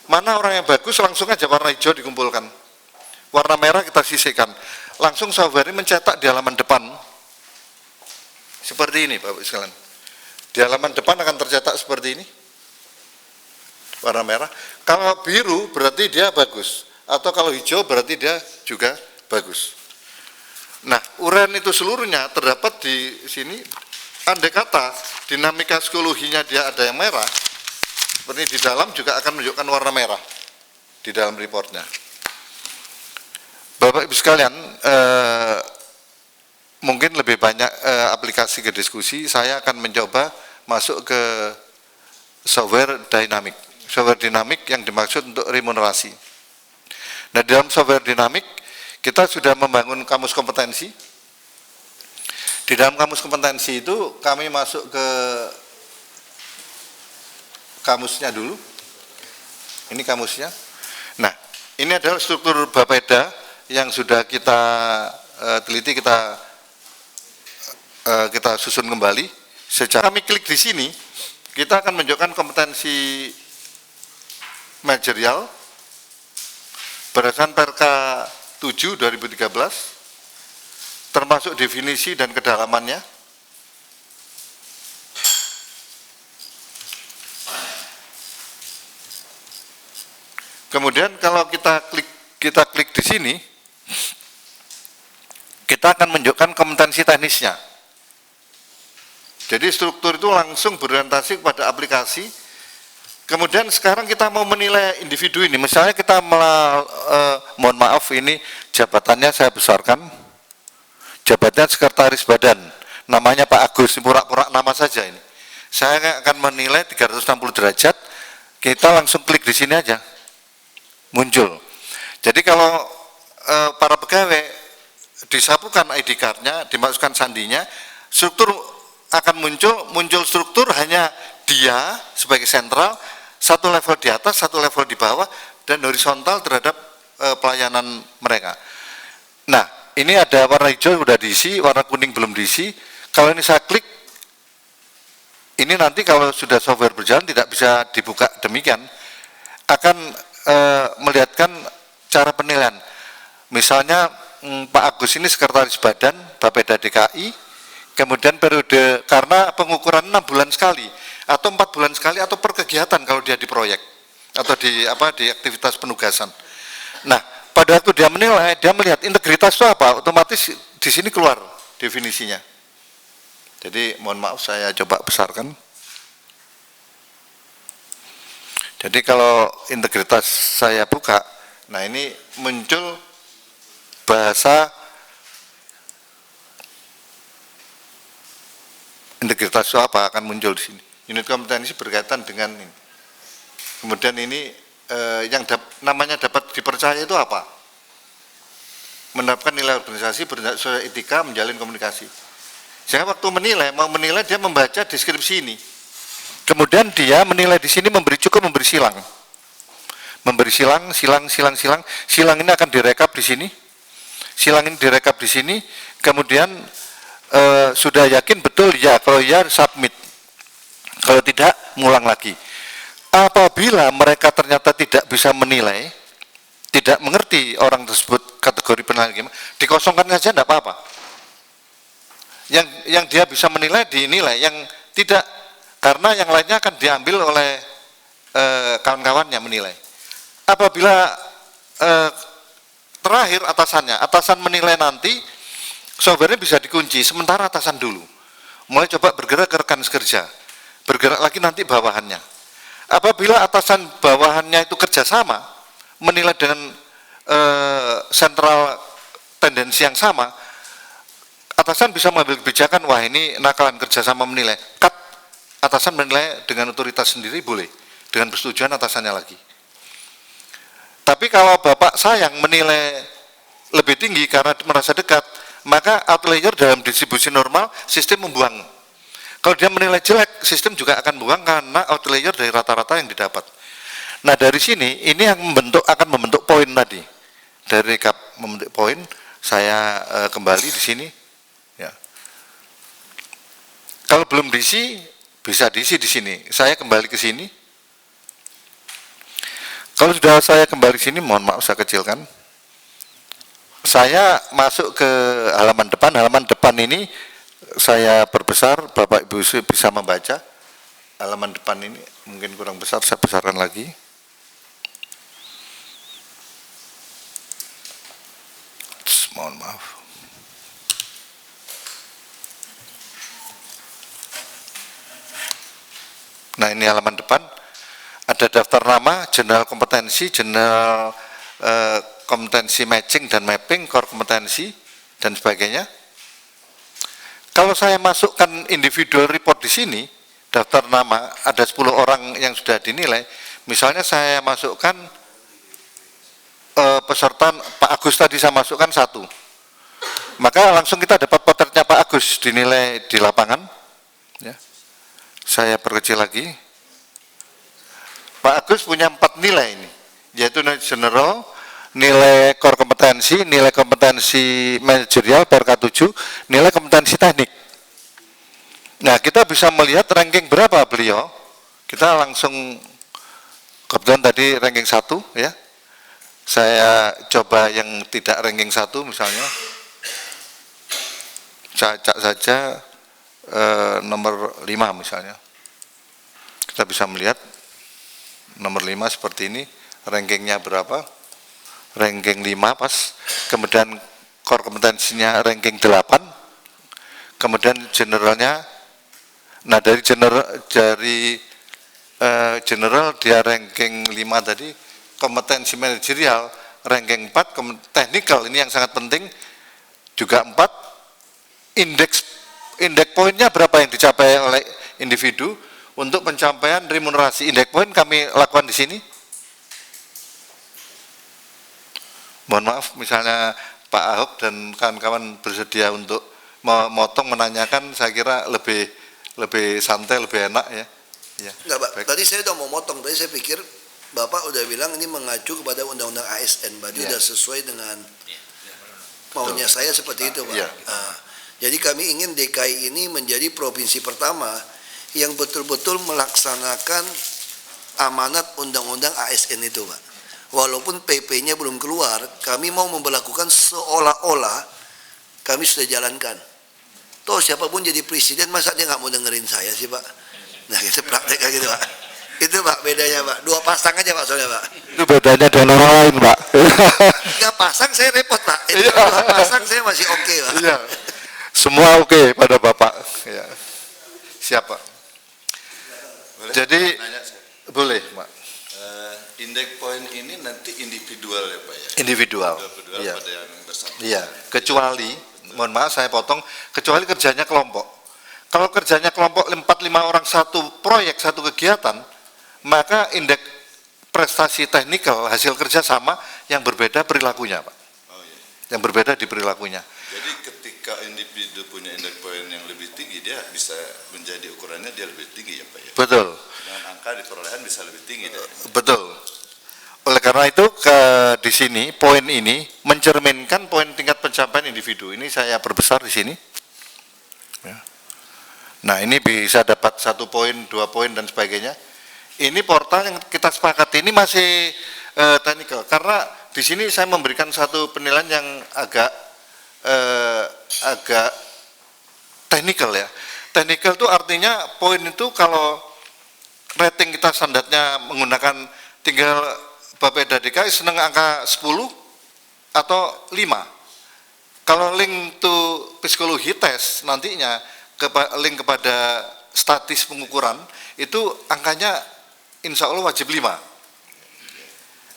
Speaker 7: Mana orang yang bagus langsung aja warna hijau dikumpulkan. Warna merah kita sisihkan. Langsung software ini mencetak di halaman depan. Seperti ini Bapak sekalian. Di halaman depan akan tercetak seperti ini. Warna merah. Kalau biru berarti dia bagus. Atau kalau hijau berarti dia juga bagus. Nah, urean itu seluruhnya terdapat di sini. Andai kata dinamika psikologinya dia ada yang merah, seperti di dalam juga akan menunjukkan warna merah di dalam reportnya. Bapak Ibu sekalian, mungkin lebih banyak aplikasi ke diskusi. Saya akan mencoba masuk ke software dinamik. Software dinamik yang dimaksud untuk remunerasi. Nah, dalam software dinamik kita sudah membangun kamus kompetensi. Di dalam kamus kompetensi itu kami masuk ke kamusnya dulu. Ini kamusnya. Nah, ini adalah struktur Bapeda yang sudah kita teliti, kita susun kembali. Secara kami klik di sini, kita akan menunjukkan kompetensi manajerial berdasarkan Perka 7 2013, termasuk definisi dan kedalamannya. Kemudian kalau kita klik di sini, kita akan menunjukkan kompetensi teknisnya. Jadi struktur itu langsung berorientasi kepada aplikasi. Kemudian sekarang kita mau menilai individu ini. Misalnya kita mohon maaf, ini jabatannya saya besarkan. Jabatannya sekretaris badan. Namanya Pak Agus, pura-pura nama saja ini. Saya akan menilai 360 derajat. Kita langsung klik di sini aja. Muncul. Jadi kalau para pegawai disapukan ID card-nya, dimasukkan sandinya, struktur akan muncul struktur hanya dia sebagai sentral, satu level di atas, satu level di bawah, dan horizontal terhadap pelayanan mereka. Nah, ini ada warna hijau sudah diisi, warna kuning belum diisi. Kalau ini saya klik, ini nanti kalau sudah software berjalan tidak bisa dibuka demikian, akan melihatkan cara penilaian. Misalnya Pak Agus ini sekretaris badan Bapeda DKI, kemudian periode karena pengukuran 6 bulan sekali atau 4 bulan sekali atau per kegiatan kalau dia di proyek atau di aktivitas penugasan. Nah, pada waktu dia menilai, dia melihat integritas itu apa, otomatis di sini keluar definisinya. Jadi mohon maaf saya coba besarkan. Jadi kalau integritas saya buka, nah ini muncul bahasa integritas itu apa akan muncul di sini. Unit kompetensi berkaitan dengan ini. Kemudian ini yang namanya dapat dipercaya itu apa? Menerapkan nilai organisasi berdasarkan etika, menjalin komunikasi. Sehingga waktu mau menilai dia membaca deskripsi ini. Kemudian dia menilai di sini memberi silang. Memberi silang. Silang ini akan direkap di sini. Silang ini direkap di sini. Kemudian sudah yakin betul ya, kalau ya submit. Kalau tidak, ngulang lagi. Apabila mereka ternyata tidak bisa menilai, tidak mengerti orang tersebut kategori penilaian gimana, dikosongkan saja tidak apa-apa. Yang dia bisa menilai dinilai, yang tidak, karena yang lainnya akan diambil oleh kawan-kawannya menilai. Apabila terakhir atasan menilai nanti, software-nya bisa dikunci, sementara atasan dulu. Mulai coba bergerak ke rekan sekerja, bergerak lagi nanti bawahannya. Apabila atasan bawahannya itu kerjasama, menilai dengan sentral tendensi yang sama, atasan bisa mengambil kebijakan, wah ini nakalan kerjasama menilai, cut, atasan menilai dengan otoritas sendiri boleh, dengan persetujuan atasannya lagi. Tapi kalau bapak sayang menilai lebih tinggi karena merasa dekat, maka outlier dalam distribusi normal, sistem membuang. Kalau dia menilai jelek, sistem juga akan membuang karena outlier dari rata-rata yang didapat. Nah dari sini, ini yang akan membentuk poin tadi. Dari rekap membentuk poin, saya kembali di sini. Ya. Kalau belum diisi, bisa diisi di sini. Saya kembali ke sini. Kalau sudah saya kembali ke sini, mohon maaf saya kecilkan. Saya masuk ke halaman depan. Halaman depan ini saya perbesar, Bapak Ibu bisa membaca. Halaman depan ini mungkin kurang besar, saya besarkan lagi. Mohon maaf. Nah, ini halaman depan, ada daftar nama, general kompetensi, general kompetensi matching dan mapping, core kompetensi, dan sebagainya. Kalau saya masukkan individual report di sini, daftar nama, ada 10 orang yang sudah dinilai, misalnya saya masukkan peserta Pak Agus tadi saya masukkan 1, maka langsung kita dapat potretnya Pak Agus dinilai di lapangan. Ya. Saya perkecil lagi. Pak Agus punya 4 nilai ini, yaitu nilai general, nilai core kompetensi, nilai kompetensi manajerial PRK 7, nilai kompetensi teknik. Nah, kita bisa melihat ranking berapa beliau. Kita langsung, kebetulan tadi ranking 1 ya. Saya coba yang tidak ranking 1 misalnya. Cak saja nomor 5 misalnya. Kita bisa melihat nomor 5 seperti ini, rankingnya berapa? Ranking 5 pas, kemudian core kompetensinya ranking 8, kemudian generalnya, nah dari general dia ranking 5 tadi, kompetensi manajerial ranking 4, technical ini yang sangat penting juga 4, indeks poinnya berapa yang dicapai oleh individu untuk pencapaian remunerasi. Indeks poin kami lakukan di sini. Mohon maaf, misalnya Pak Ahok dan kawan-kawan bersedia untuk memotong, menanyakan, saya kira lebih santai, lebih enak ya. Ya.
Speaker 3: Enggak, Pak.
Speaker 7: Baik.
Speaker 3: Tadi saya udah mau motong, tadi saya pikir Bapak udah bilang ini mengacu kepada Undang-Undang ASN, berarti
Speaker 7: Ya.
Speaker 3: udah sesuai dengan maunya saya seperti itu, Pak.
Speaker 7: Ya.
Speaker 3: Nah, jadi kami ingin DKI ini menjadi provinsi pertama yang betul-betul melaksanakan amanat Undang-Undang ASN itu, Pak. Walaupun PP-nya belum keluar, kami mau memperlakukan seolah-olah kami sudah jalankan. Toh siapapun jadi presiden, masa dia nggak mau dengerin saya sih, Pak? Nah, kita praktek kayak gitu, Pak. Itu, Pak, bedanya, Pak. 2 pasang aja, Pak, soalnya, Pak.
Speaker 7: Itu bedanya dengan orang lain, Pak.
Speaker 3: 3 pasang saya repot, Pak. Itu 2 pasang saya masih oke, Pak.
Speaker 7: Iya. Semua oke pada Bapak. Ya. Siapa? Jadi boleh, Pak.
Speaker 8: Indeks poin ini nanti individual ya Pak ya?
Speaker 7: Individual. Iya.
Speaker 8: Pada yang bersangkutan.
Speaker 7: Iya. Kecuali, mohon maaf saya potong, kecuali kerjanya kelompok. Kalau kerjanya kelompok 4-5 orang satu proyek, satu kegiatan, maka indeks prestasi teknikal hasil kerja sama, yang berbeda perilakunya, Pak.
Speaker 8: Oh iya.
Speaker 7: Yang berbeda di perilakunya.
Speaker 8: Jadi ketika individu punya indeks poin yang lebih tinggi, dia bisa menjadi ukurannya dia lebih tinggi ya Pak ya?
Speaker 7: Betul.
Speaker 8: Dengan angka di perolehan bisa lebih tinggi deh.
Speaker 7: Betul. Oleh karena itu di sini poin ini mencerminkan poin tingkat pencapaian individu. Ini saya perbesar di sini. Ya. Nah, ini bisa dapat 1 poin, 2 poin dan sebagainya. Ini portal yang kita sepakati ini masih teknikal, karena di sini saya memberikan satu penilaian yang agak teknikal ya. Teknikal itu artinya poin itu kalau rating kita standarnya menggunakan tinggal Bapeda DKI senang angka 10 atau 5. Kalau link to psikologi tes nantinya link kepada statis pengukuran itu angkanya insya Allah wajib 5.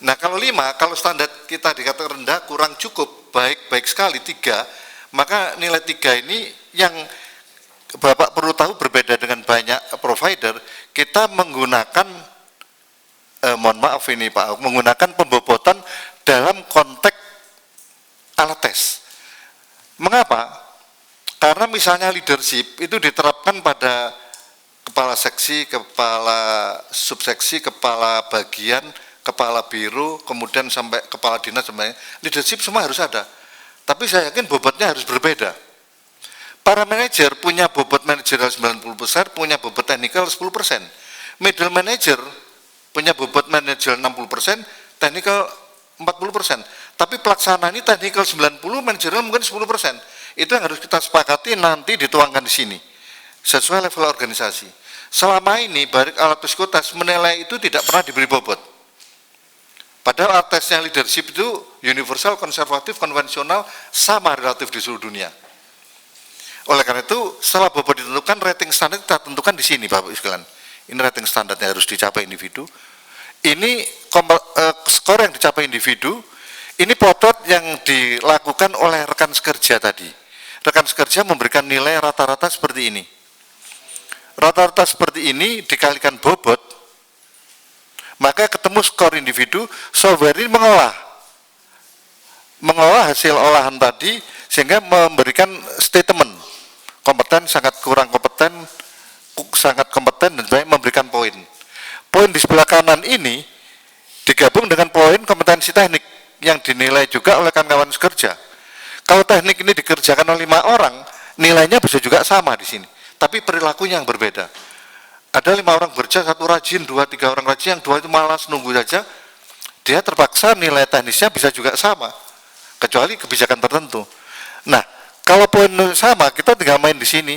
Speaker 7: Nah, kalau 5, kalau standar kita dikatakan rendah, kurang cukup, baik sekali 3, maka nilai 3 ini yang Bapak perlu tahu berbeda dengan banyak provider, kita menggunakan mohon maaf ini Pak, menggunakan pembobotan dalam konteks alat tes. Mengapa? Karena misalnya leadership itu diterapkan pada kepala seksi, kepala subseksi, kepala bagian, kepala biro, kemudian sampai kepala dinas sebenarnya. Leadership semua harus ada. Tapi saya yakin bobotnya harus berbeda. Para manajer punya bobot manajerial 90%, punya bobot teknikal 10%. Middle manager punya bobot manajerial 60%, teknikal 40%. Tapi pelaksana ini teknikal 90%, manajerial mungkin 10%. Itu yang harus kita sepakati nanti dituangkan di sini. Sesuai level organisasi. Selama ini Barik Alat Psikotes menilai itu tidak pernah diberi bobot. Padahal alat tesnya leadership itu universal, konservatif, konvensional, sama relatif di seluruh dunia. Oleh karena itu, setelah bobot ditentukan, rating standar kita tentukan di sini, Bapak Ibu sekalian. Ini rating standarnya harus dicapai individu. Ini skor yang dicapai individu, ini potret yang dilakukan oleh rekan sekerja tadi. Rekan sekerja memberikan nilai rata-rata seperti ini. Rata-rata seperti ini dikalikan bobot, maka ketemu skor individu. Software ini mengolah hasil olahan tadi sehingga memberikan statement kompeten, sangat kurang kompeten, sangat kompeten, dan banyak memberikan poin. Poin di sebelah kanan ini digabung dengan poin kompetensi teknik yang dinilai juga oleh kawan-kawan sekerja. Kalau teknik ini dikerjakan oleh 5 orang, nilainya bisa juga sama di sini, tapi perilakunya yang berbeda. Ada 5 orang bekerja, 1 rajin, 2, 3 orang rajin, yang 2 itu malas nunggu saja, dia terpaksa nilai teknisnya bisa juga sama, kecuali kebijakan tertentu. Nah, kalau poin sama, kita tinggal main di sini.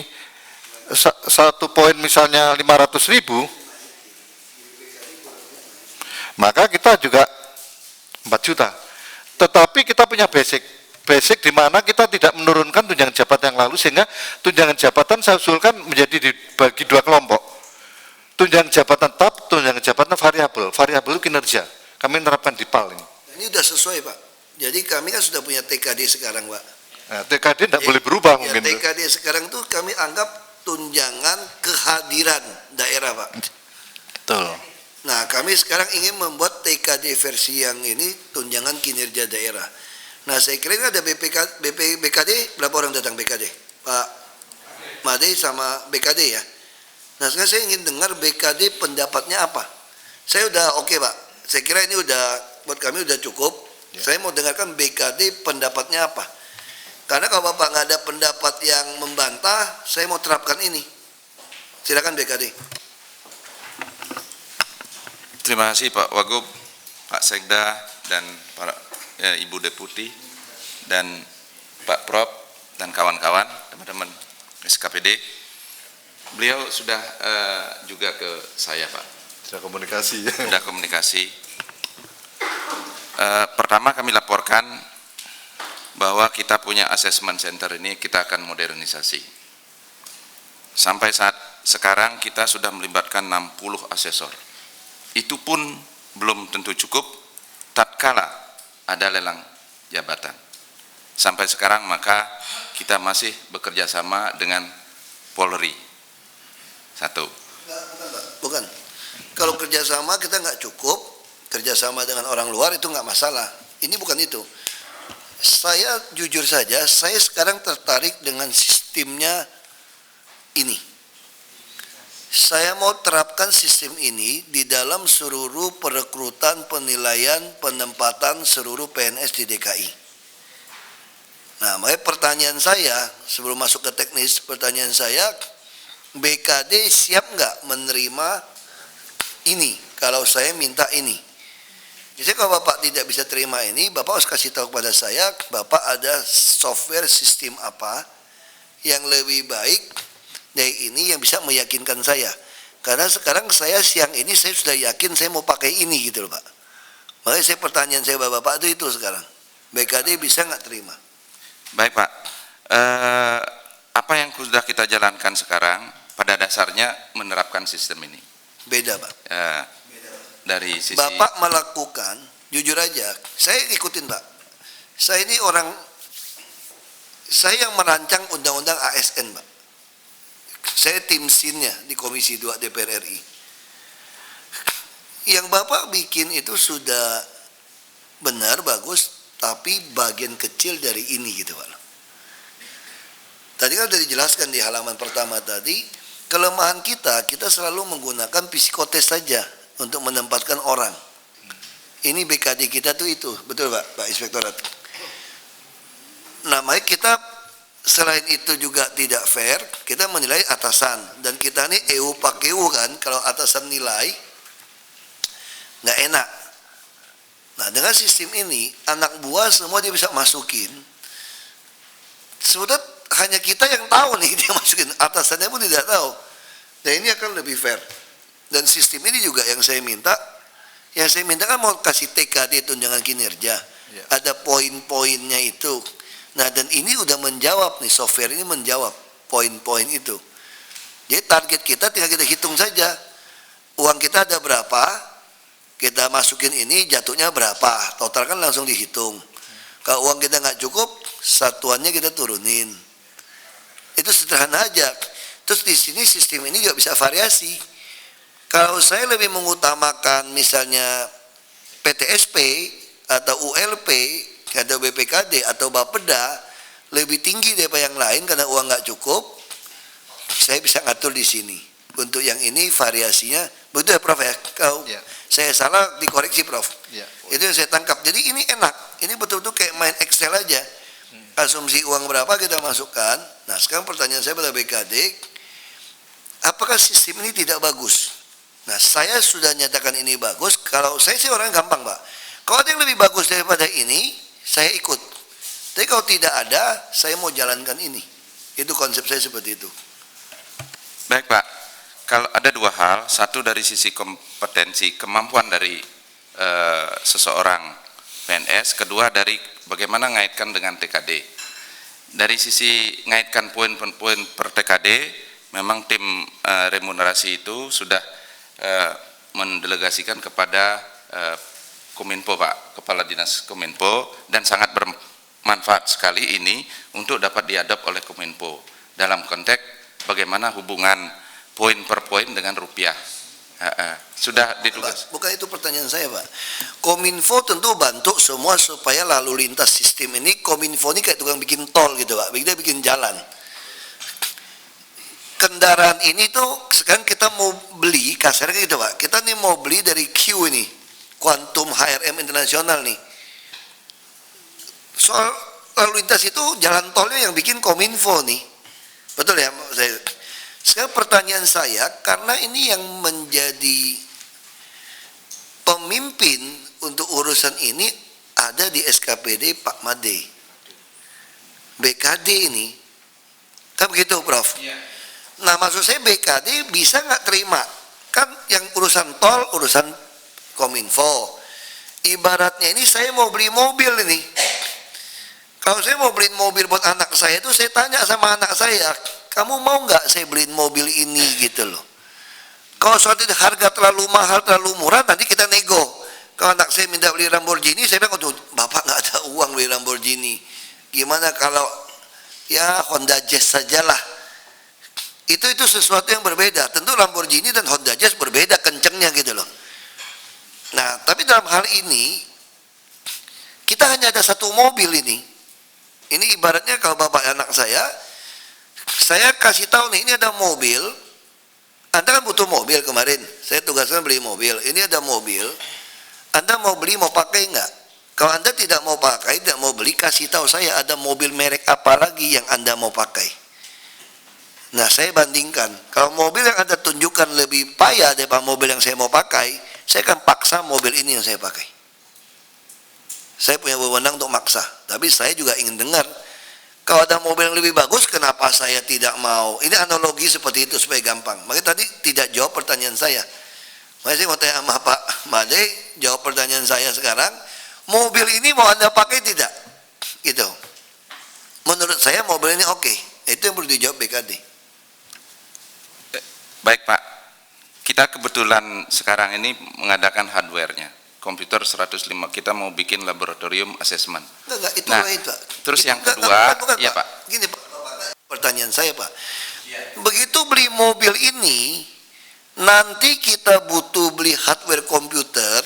Speaker 7: Satu poin misalnya 500.000, maka kita juga 4 juta. Tetapi kita punya basic di mana kita tidak menurunkan tunjangan jabatan yang lalu, sehingga tunjangan jabatan saya usulkan menjadi dibagi 2 kelompok. Tunjangan jabatan tetap, tunjangan jabatan variabel. Variabel itu kinerja. Kami menerapkan di PAL ini.
Speaker 3: Ini sudah sesuai, Pak. Jadi kami kan sudah punya TKD sekarang, Pak.
Speaker 7: Nah, TKD tidak boleh berubah
Speaker 3: ya,
Speaker 7: mungkin.
Speaker 3: TKD sekarang tuh kami anggap tunjangan kehadiran daerah, Pak.
Speaker 7: Betul.
Speaker 3: Nah, kami sekarang ingin membuat TKD versi yang ini tunjangan kinerja daerah. Nah, saya kira ini ada BKD, berapa orang datang BKD? Pak Made sama BKD ya. Nah, sekarang saya ingin dengar BKD pendapatnya apa. Saya udah oke, Pak. Saya kira ini udah buat kami udah cukup. Ya. Saya mau dengarkan BKD pendapatnya apa. Karena kalau Bapak nggak ada pendapat yang membantah, saya mau terapkan ini. Silakan BKD.
Speaker 9: Terima kasih Pak Wagub, Pak Sekda, dan para Ibu Deputi, dan Pak Prop, dan kawan-kawan, teman-teman SKPD. Beliau sudah juga ke saya, Pak.
Speaker 7: Sudah komunikasi.
Speaker 9: Sudah komunikasi. Pertama kami laporkan bahwa kita punya assessment center ini kita akan modernisasi. Sampai saat sekarang kita sudah melibatkan 60 asesor. Itu pun belum tentu cukup tatkala ada lelang jabatan. Sampai sekarang maka kita masih bekerja sama dengan Polri. Satu.
Speaker 3: Bukan. Kalau kerjasama kita nggak cukup, kerjasama dengan orang luar itu nggak masalah. Ini bukan itu. Saya jujur saja, saya sekarang tertarik dengan sistemnya ini. Saya mau terapkan sistem ini di dalam seluruh perekrutan, penilaian, penempatan seluruh PNS di DKI. Nah, makanya pertanyaan saya, sebelum masuk ke teknis, pertanyaan saya, BKD siap nggak menerima ini, kalau saya minta ini? Jadi kalau Bapak tidak bisa terima ini, Bapak harus kasih tahu kepada saya, Bapak ada software sistem apa yang lebih baik dari ini yang bisa meyakinkan saya. Karena sekarang saya siang ini saya sudah yakin saya mau pakai ini gitu loh Pak. Makanya saya pertanyaan saya Bapak itu sekarang, BKD bisa nggak terima?
Speaker 9: Baik Pak, apa yang sudah kita jalankan sekarang pada dasarnya menerapkan sistem ini.
Speaker 3: Beda Pak.
Speaker 9: Dari sisi
Speaker 3: Bapak melakukan, jujur aja, saya ikutin Pak. Saya ini saya yang merancang undang-undang ASN Pak. Saya tim SIN-nya di Komisi 2 DPR RI. Yang Bapak bikin itu sudah benar, bagus, tapi bagian kecil dari ini gitu Pak. Tadi kan sudah dijelaskan di halaman pertama tadi, kelemahan kita selalu menggunakan psikotes saja untuk menempatkan orang. Ini BKD kita tuh itu, betul Pak Inspektorat. Namanya kita selain itu juga tidak fair, kita menilai atasan. Dan kita ini EU pakai EU kan, kalau atasan nilai, nggak enak. Nah dengan sistem ini, anak buah semua dia bisa masukin. Sudah hanya kita yang tahu nih dia masukin, atasannya pun tidak tahu. Dan ini akan lebih fair. Dan sistem ini juga yang saya minta kan mau kasih TKD tunjangan kinerja, ya. Ada poin-poinnya itu. Nah dan ini udah menjawab nih, software ini menjawab poin-poin itu. Jadi target kita tinggal kita hitung saja. uang kita ada berapa, kita masukin ini jatuhnya berapa, total kan langsung dihitung. Kalau uang kita nggak cukup, satuannya kita turunin. Itu sederhana aja. Terus di sini sistem ini juga bisa variasi. Kalau saya lebih mengutamakan misalnya PTSP atau ULP atau BPKD atau Bapeda lebih tinggi daripada yang lain karena uang nggak cukup, saya bisa ngatur di sini. Untuk yang ini variasinya, betul ya Prof ya? Kalau saya salah dikoreksi Prof. Itu yang saya tangkap. Jadi ini enak. Ini betul-betul kayak main Excel aja. Asumsi uang berapa kita masukkan. Nah sekarang pertanyaan saya pada BKD, apakah sistem ini tidak bagus? Nah saya sudah nyatakan ini bagus. Kalau saya sih orang gampang Pak. Kalau ada yang lebih bagus daripada ini, saya ikut. Tapi kalau tidak ada, saya mau jalankan ini. Itu konsep saya seperti itu.
Speaker 9: Baik Pak, kalau ada dua hal, satu dari sisi kompetensi, kemampuan dari seseorang PNS, kedua dari bagaimana ngaitkan dengan TKD. Dari sisi ngaitkan poin-poin per TKD, memang tim remunerasi itu sudah mendelegasikan kepada Kominfo Pak, Kepala Dinas Kominfo, dan sangat bermanfaat sekali ini untuk dapat diadop oleh Kominfo dalam konteks bagaimana hubungan poin per poin dengan rupiah. Sudah ditugas.
Speaker 3: Bukan itu pertanyaan saya Pak. Kominfo tentu bantu semua supaya lalu lintas sistem ini. Kominfo ini kayak tukang bikin tol gitu Pak, dia bikin jalan. Kendaraan ini tuh sekarang kita mau beli, kasarnya gitu Pak, kita nih mau beli dari Q ini, Quantum HRM Internasional nih. Soal lalu lintas itu jalan tolnya yang bikin Kominfo nih. Betul ya saya. Sekarang pertanyaan saya, karena ini yang menjadi pemimpin untuk urusan ini ada di SKPD Pak Made. BKD ini, kan begitu Prof? Iya. Nah maksud saya BKD bisa nggak terima? Kan yang urusan tol, urusan Kominfo. Ibaratnya ini saya mau beli mobil ini. Kalau saya mau beliin mobil buat anak saya itu saya tanya sama anak saya, kamu mau nggak saya beliin mobil ini gitu loh. Kalau suatu harga terlalu mahal, terlalu murah, nanti kita nego. Kalau anak saya minta beli Lamborghini, saya bilang, oh, Bapak nggak ada uang beli Lamborghini. Gimana kalau ya Honda Jazz sajalah. Itu sesuatu yang berbeda. Tentu Lamborghini dan Honda Jazz berbeda kencengnya gitu loh. Nah, tapi dalam hal ini kita hanya ada satu mobil ini. Ini ibaratnya kalau Bapak anak saya kasih tahu nih, ini ada mobil. Anda kan butuh mobil kemarin. Saya tugaskan beli mobil. Ini ada mobil. Anda mau beli, mau pakai enggak? Kalau Anda tidak mau pakai, tidak mau beli, kasih tahu saya ada mobil merek apa lagi yang Anda mau pakai. Nah, saya bandingkan. Kalau mobil yang Anda tunjukkan lebih payah daripada mobil yang saya mau pakai, saya akan paksa mobil ini yang saya pakai. Saya punya wewenang untuk maksa. Tapi saya juga ingin dengar, kalau ada mobil yang lebih bagus, kenapa saya tidak mau? Ini analogi seperti itu supaya gampang. Makanya tadi tidak jawab pertanyaan saya. Makanya saya mau tanya sama Pak Made, jawab pertanyaan saya sekarang. Mobil ini mau Anda pakai tidak? Gitu. Menurut saya mobil ini oke. Itu yang perlu dijawab BKD.
Speaker 9: Baik Pak, kita kebetulan sekarang ini mengadakan hardware-nya. Komputer 105, kita mau bikin laboratorium assessment.
Speaker 3: Enggak, itu
Speaker 9: nah,
Speaker 3: lain Pak.
Speaker 9: Terus yang
Speaker 3: Enggak,
Speaker 9: kedua,
Speaker 3: bukan,
Speaker 9: ya Pak.
Speaker 3: Gini Pak, pertanyaan saya Pak. Begitu beli mobil ini, nanti kita butuh beli hardware komputer,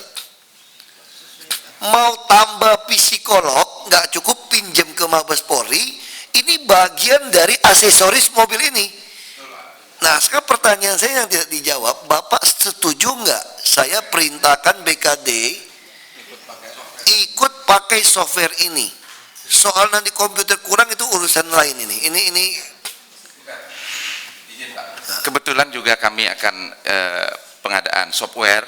Speaker 3: mau tambah psikolog, nggak cukup pinjam ke Mabes Polri, ini bagian dari aksesoris mobil ini. Nah sekarang pertanyaan saya yang tidak dijawab, Bapak setuju nggak saya perintahkan BKD ikut pakai software ini? Soal nanti komputer kurang itu urusan lain ini. Ini
Speaker 9: kebetulan juga kami akan pengadaan software.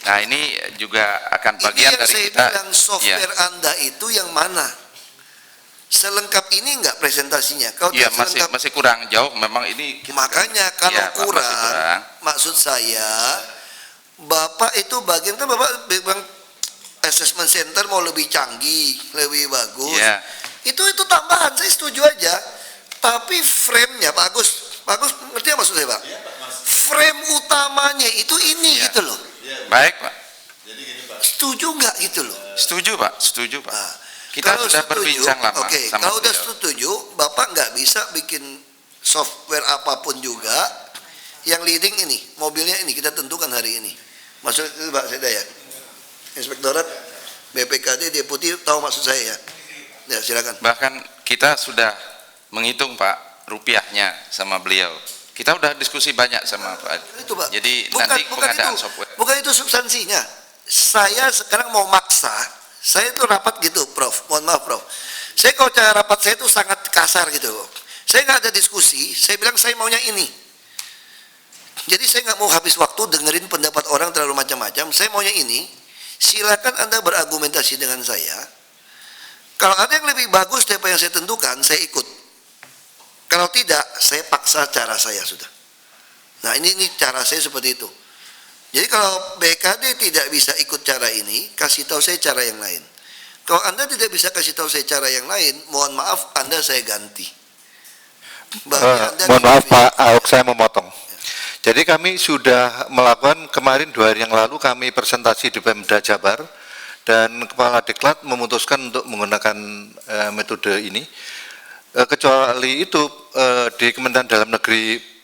Speaker 9: Nah ini juga akan bagian
Speaker 3: ini yang
Speaker 9: dari
Speaker 3: saya
Speaker 9: kita.
Speaker 3: bilang software ya. Anda itu yang mana? Selengkap ini enggak presentasinya? Kalau
Speaker 9: ya masih kurang jauh. Memang ini.
Speaker 3: Makanya kalau ya, kurang, maksud saya, Bapak itu bagian kan Bapak bilang assessment center mau lebih canggih, lebih bagus.
Speaker 9: Ya.
Speaker 3: Itu tambahan, saya setuju aja. Tapi frame-nya bagus, ngerti apa maksud saya Pak? frame utamanya itu ini
Speaker 9: Ya.
Speaker 3: gitu loh.
Speaker 9: Baik Pak,
Speaker 3: Setuju nggak gitu loh?
Speaker 9: setuju Pak, setuju Pak.
Speaker 3: Nah,
Speaker 9: Kita
Speaker 3: kalau
Speaker 9: sudah
Speaker 3: setuju,
Speaker 9: berbincang lama
Speaker 3: oke,
Speaker 9: sama
Speaker 3: kalau udah
Speaker 9: beliau.
Speaker 3: setuju, Bapak nggak bisa bikin software apapun juga yang leading ini, mobilnya ini kita tentukan hari ini. Maksud itu Pak Seda ya? Inspektorat BPKD Deputi tahu maksud saya ya? Ya silakan.
Speaker 9: Bahkan kita sudah menghitung Pak rupiahnya sama beliau. Kita udah diskusi banyak sama Pak.
Speaker 3: Itu Pak.
Speaker 9: Jadi nanti pengadaan
Speaker 3: itu,
Speaker 9: software.
Speaker 3: bukan itu substansinya. Saya sekarang mau maksa. Saya itu rapat gitu, Prof. Mohon maaf, Prof. Saya kalau cara rapat saya itu sangat kasar gitu. Saya nggak ada diskusi. Saya bilang saya maunya ini. Jadi saya nggak mau habis waktu dengerin pendapat orang terlalu macam-macam. Saya maunya ini. Silakan Anda berargumentasi dengan saya. Kalau ada yang lebih bagus daripada yang saya tentukan, saya ikut. Kalau tidak, saya paksa cara saya sudah. Nah ini cara saya seperti itu. Jadi kalau BKD tidak bisa ikut cara ini, kasih tahu saya cara yang lain. Kalau Anda tidak bisa kasih tahu saya cara yang lain, mohon maaf Anda saya ganti.
Speaker 7: Mohon maaf Pak Ahok, saya memotong. Jadi kami sudah melakukan kemarin 2 hari yang lalu kami presentasi di Pemda Jabar dan Kepala Diklat memutuskan untuk menggunakan metode ini. Kecuali itu di Kementerian Dalam Negeri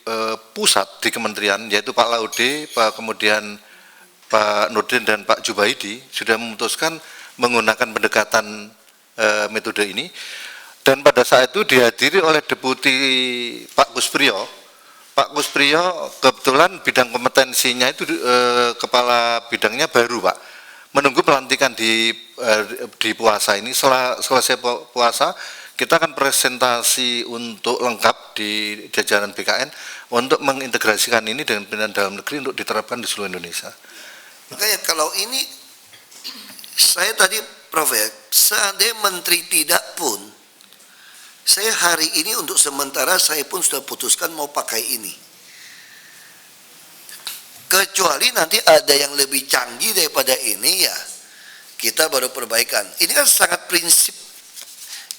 Speaker 7: pusat di kementerian yaitu Pak Laude, kemudian Pak Nurdin dan Pak Jubaidi sudah memutuskan menggunakan pendekatan metode ini. Dan pada saat itu dihadiri oleh Deputi Pak Kuspriyo. Pak Kuspriyo kebetulan bidang kompetensinya itu kepala bidangnya baru Pak. Menunggu pelantikan di puasa ini, setelah selesai puasa kita akan presentasi untuk lengkap di jajaran BKN untuk mengintegrasikan ini dengan pimpinan dalam negeri untuk diterapkan di seluruh Indonesia.
Speaker 3: Makanya kalau ini saya tadi Prof ya, seandainya menteri tidak pun, saya hari ini untuk sementara saya pun sudah putuskan mau pakai ini. Kecuali nanti ada yang lebih canggih daripada ini ya, kita baru perbaikan. Ini kan sangat prinsip,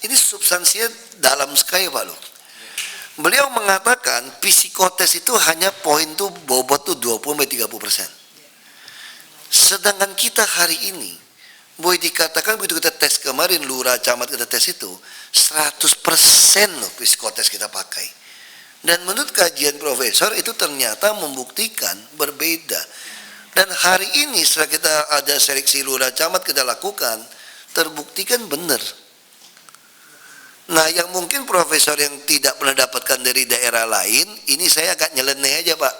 Speaker 3: ini substansinya dalam sekali Pak loh. Beliau mengatakan psikotes itu hanya poin tuh bobot tuh 20-30%. Sedangkan kita hari ini, boleh dikatakan begitu kita tes kemarin, lurah camat kita tes itu, 100% loh psikotes kita pakai. Dan menurut kajian profesor itu ternyata membuktikan berbeda. Dan hari ini setelah kita ada seleksi lurah camat kita lakukan, terbuktikan benar. Nah yang mungkin profesor yang tidak pernah dapatkan dari daerah lain, ini saya agak nyeleneh aja Pak.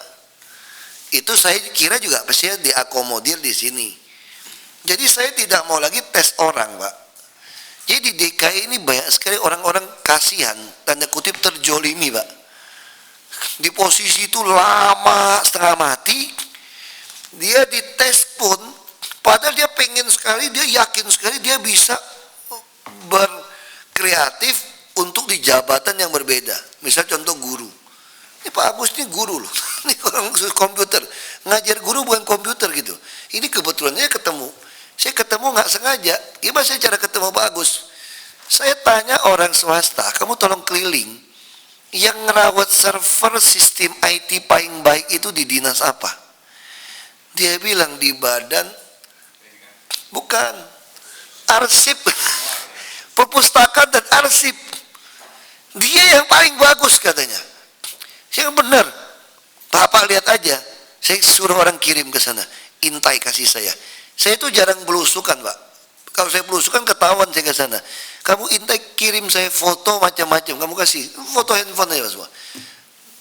Speaker 3: Itu saya kira juga pasti diakomodir di sini. Jadi saya tidak mau lagi tes orang Pak. Jadi di DKI ini banyak sekali orang-orang kasihan, tanda kutip terjolimi Pak. Di posisi itu lama setengah mati, dia dites pun, padahal dia pengen sekali, dia yakin sekali dia bisa berkreatif untuk di jabatan yang berbeda. Misal contoh guru. Ini Pak Agus ini guru loh, ini orang komputer, ngajar guru bukan komputer gitu. Ini kebetulannya ketemu. Saya ketemu nggak sengaja. Gimana saya cara ketemu Pak Agus? Saya tanya orang swasta, kamu tolong keliling. Yang ngerawat server sistem IT paling baik itu di dinas apa? Dia bilang di badan, bukan, arsip, perpustakaan dan arsip. Dia yang paling bagus katanya. Yang benar. Bapak lihat aja. Saya suruh orang kirim ke sana. Intai kasih saya. Saya itu jarang belusukan Pak. Kalau saya belusukan ketahuan saya ke sana. Kamu intai kirim saya foto macam-macam. Kamu kasih foto handphone aja semua.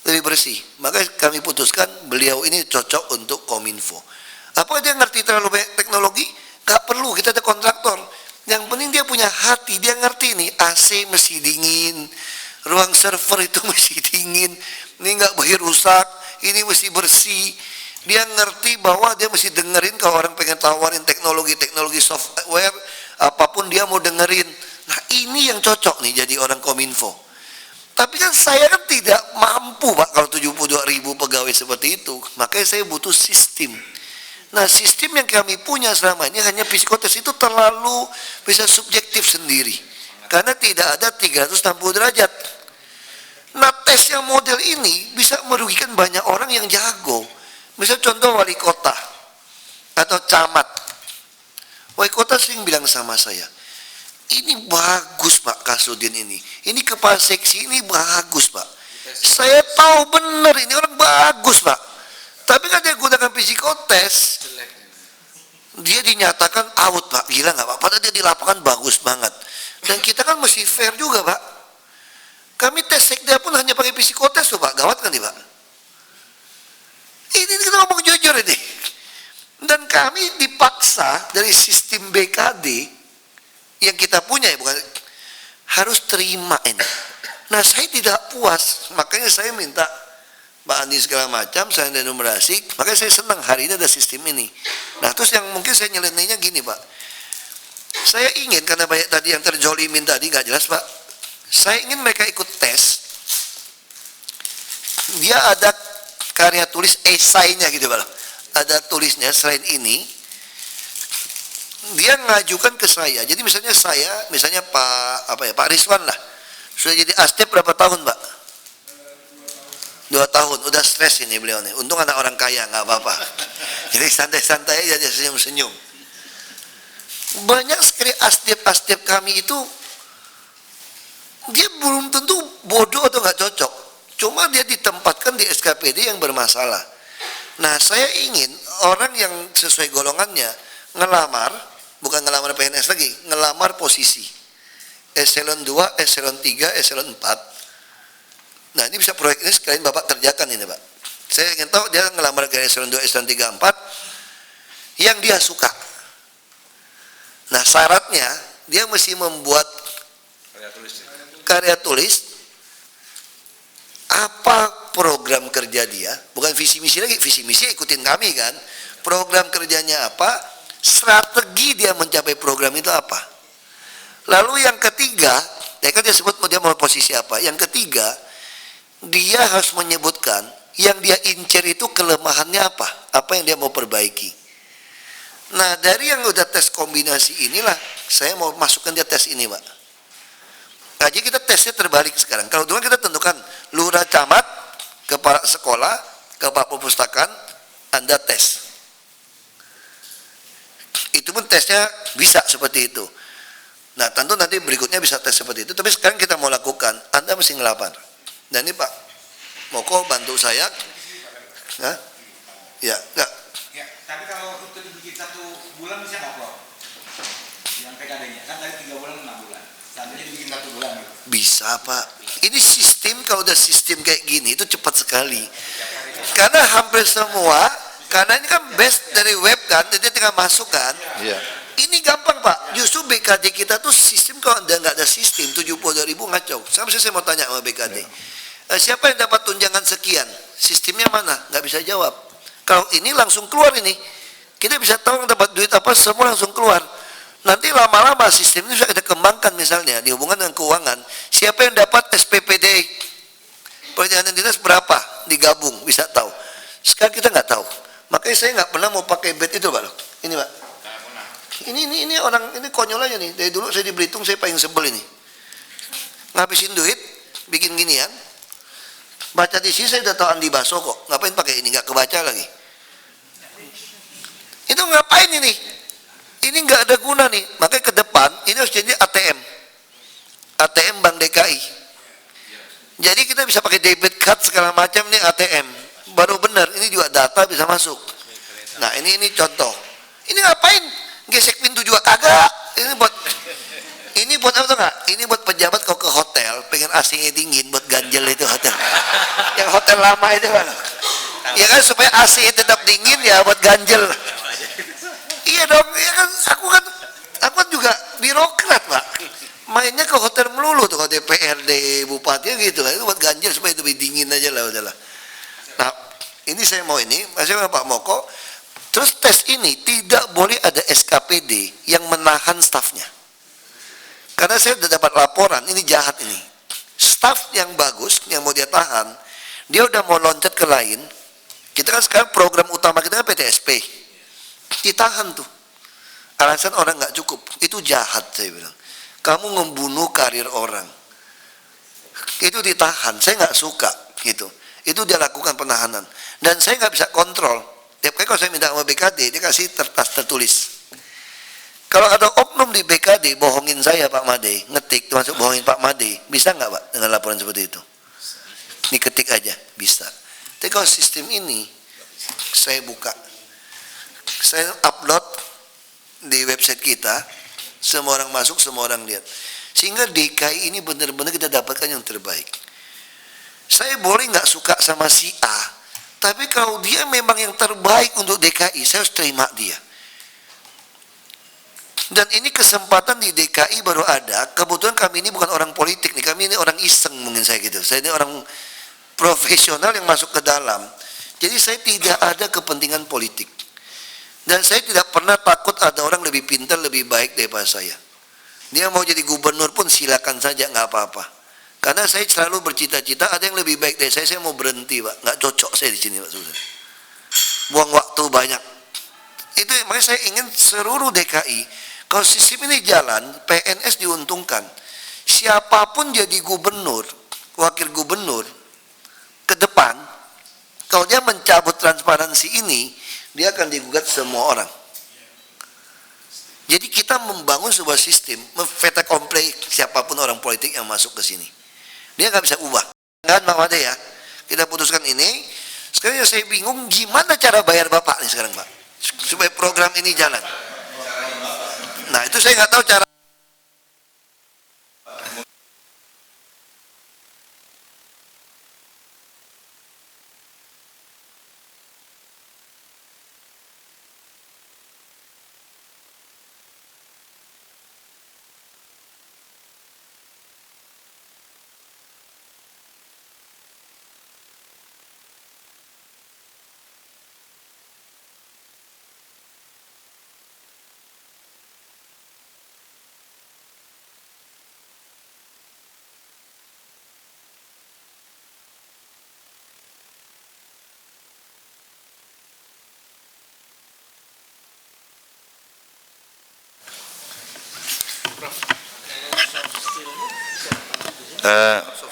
Speaker 3: Lebih bersih. Maka kami putuskan beliau ini cocok untuk Kominfo. Apa dia ngerti terlalu banyak teknologi? Gak perlu, kita ada kontraktor. Yang penting dia punya hati. Dia ngerti nih AC mesti dingin. Ruang server itu mesti dingin. Ini nggak boleh rusak. Ini mesti bersih. Dia ngerti bahwa dia mesti dengerin kalau orang pengen tawarin teknologi software, apapun dia mau dengerin. Nah ini yang cocok nih jadi orang Kominfo. Tapi kan saya kan tidak mampu Pak kalau 72.000 pegawai seperti itu. Makanya saya butuh sistem. Nah sistem yang kami punya selama ini hanya psikotes itu terlalu bisa subjektif sendiri. Karena tidak ada 360 derajat. Nah, tes yang model ini bisa merugikan banyak orang yang jago. Misal contoh wali kota atau camat. Wali kota sering bilang sama saya, ini bagus Pak Kasudin ini kepala seksi ini bagus Pak. Saya tahu benar ini orang bagus Pak. Tapi kan dia gunakan psikotes, dia dinyatakan out Pak, gila nggak Pak? Padahal dia di lapangan bagus banget. Dan kita kan mesti fair juga Pak. Kami tes sekda pun hanya pakai psikotes tuh Pak, gawat kan nih Pak? Ini kita ngomong jujur ini. Dan kami dipaksa dari sistem BKD yang kita punya ya, bukan, harus terima ini. Nah saya tidak puas, makanya saya minta Pak Andi segala macam, saya enumerasi, makanya saya senang hari ini ada sistem ini. Nah terus yang mungkin saya nyelenehnya gini Pak, saya ingin karena banyak tadi yang terjolimin tadi nggak jelas Pak, saya ingin mereka ikut tes, dia ada karya tulis esainya gitu Pak, ada tulisnya selain ini, dia ngajukan ke saya. Jadi misalnya Pak Rizwan lah, sudah jadi astep berapa tahun Pak? 2 tahun, udah stres ini beliau nih. Untung anak orang kaya, nggak apa-apa. Jadi santai-santai aja, senyum-senyum. Banyak sekali astep-astep kami itu, dia belum tentu bodoh atau nggak cocok. Cuma dia ditempatkan di SKPD yang bermasalah. Nah, saya ingin orang yang sesuai golongannya ngelamar, bukan ngelamar PNS lagi, ngelamar posisi. Eselon 2, Eselon 3, Eselon 4. Nah ini bisa proyek ini sekalian Bapak kerjakan ini Pak. Saya ingin tahu dia ngelamar ke Eselon 2, Eselon 3, 4 yang dia suka. Nah syaratnya dia mesti membuat karya tulis apa program kerja dia, bukan visi misi lagi, visi misi ikutin kami kan. Program kerjanya apa, strategi dia mencapai program itu apa. Lalu yang ketiga, ya kan dia sebut dia mau posisi apa. Yang ketiga, dia harus menyebutkan yang dia incer itu kelemahannya apa yang dia mau perbaiki. Nah dari yang udah tes kombinasi inilah saya mau masukkan dia tes ini Pak. Nah, jadi kita tesnya terbalik sekarang. Kalau dulu kita tentukan lurah camat, kepala sekolah, kepala perpustakaan, Anda tes. Itu pun tesnya bisa seperti itu. Nah tentu nanti berikutnya bisa tes seperti itu. Tapi sekarang kita mau lakukan, Anda mesti ngelamar. Dan ini Pak Moko bantu saya. Hah? Ya, enggak.
Speaker 10: Ya, tapi kalau itu dibikin 1 bulan bisa nggak Prof? Yang PKD-nya kan tadi 3 bulan 6 bulan. Seandainya dibikin 1 bulan gitu.
Speaker 3: Bisa Pak. Ini sistem, kalau udah sistem kayak gini itu cepat sekali. Karena hampir semua, karena ini kan base dari web kan, jadi tinggal masuk kan.
Speaker 7: Iya.
Speaker 3: Ini gampang Pak. Justru BKD kita tuh sistem kalau nggak ada sistem 72.000 ngacau. Sampai saya mau tanya sama BKD. Siapa yang dapat tunjangan sekian? Sistemnya mana? Nggak bisa jawab. Kalau ini langsung keluar ini, kita bisa tahu yang dapat duit apa semua langsung keluar. Nanti lama-lama sistem ini bisa kita kembangkan misalnya di hubungan dengan keuangan. Siapa yang dapat SPPD? Perjalanan dinas berapa? Digabung bisa tahu. Sekarang kita nggak tahu. Makanya saya nggak pernah mau pakai bed itu Pak. Ini Pak. Ini orang ini konyol aja nih. Dari dulu saya di Belitung saya paling sebel ini. Ngabisin duit, bikin ginian. Baca di sini saya udah tahu Andi Baso kok. Ngapain pakai ini? Nggak kebaca lagi. Itu ngapain ini? Ini nggak ada guna nih. Makanya ke depan ini harus jadi ATM. ATM Bank DKI. Jadi kita bisa pakai debit card segala macam nih ATM. Baru benar. Ini juga data bisa masuk. Nah ini contoh. Ini ngapain? Gesek pintu juga kagak. Ini buat apa tuh nggak? Ini buat pejabat kalau ke hotel pengen AC-nya dingin buat ganjel itu hotel. Yang hotel lama itu kan. Ya kan supaya AC tetap dingin ya buat ganjel. Iya dong, ya kan aku kan juga birokrat Pak. Mainnya ke hotel melulu tuh kalau DPRD bupati gitu lah. Itu buat ganjel supaya lebih dingin aja lah udahlah. Nah, ini saya mau ini, masih Pak Moko. Terus tes ini tidak boleh ada SKPD yang menahan stafnya. Karena saya sudah dapat laporan, ini jahat ini. Staf yang bagus, yang mau dia tahan, dia udah mau loncat ke lain. Kita kan sekarang program utama kita kan PTSP. Ditahan tuh. Alasan orang nggak cukup. Itu jahat saya bilang. Kamu membunuh karir orang. itu ditahan. Saya nggak suka gitu. Itu dia lakukan penahanan dan saya nggak bisa kontrol. Tiap kali kalau saya minta sama BKD dia kasih kertas tertulis. Kalau ada oknum di BKD bohongin saya Pak Made, ngetik termasuk bohongin Pak Made, bisa nggak Pak dengan laporan seperti itu? Ini ketik aja bisa. Tapi kalau sistem ini saya buka, saya upload di website kita, semua orang masuk, semua orang lihat. Sehingga DKI ini benar-benar kita dapatkan yang terbaik. Saya boleh nggak suka sama si A, tapi kalau dia memang yang terbaik untuk DKI, saya harus terima dia. Dan ini kesempatan di DKI baru ada. Kebetulan kami ini bukan orang politik nih, kami ini orang iseng mungkin saya gitu. Saya ini orang profesional yang masuk ke dalam. Jadi saya tidak ada kepentingan politik. Dan saya tidak pernah takut ada orang lebih pintar, lebih baik daripada saya. Dia mau jadi gubernur pun silakan saja, nggak apa-apa. Karena saya selalu bercita-cita ada yang lebih baik dari saya mau berhenti Pak. Nggak cocok saya di sini Pak Sudah. Buang waktu banyak. Itu makanya saya ingin seluruh DKI, kalau sistem ini jalan, PNS diuntungkan. Siapapun jadi gubernur, wakil gubernur, ke depan, kalau dia mencabut transparansi ini, dia akan digugat semua orang. Jadi kita membangun sebuah sistem, fait accompli siapapun orang politik yang masuk ke sini. Dia nggak bisa ubah. Kan Pak Made ya, kita putuskan ini. Sekarang saya bingung gimana cara bayar Bapak nih sekarang Pak, supaya program ini jalan. Nah itu saya nggak tahu cara.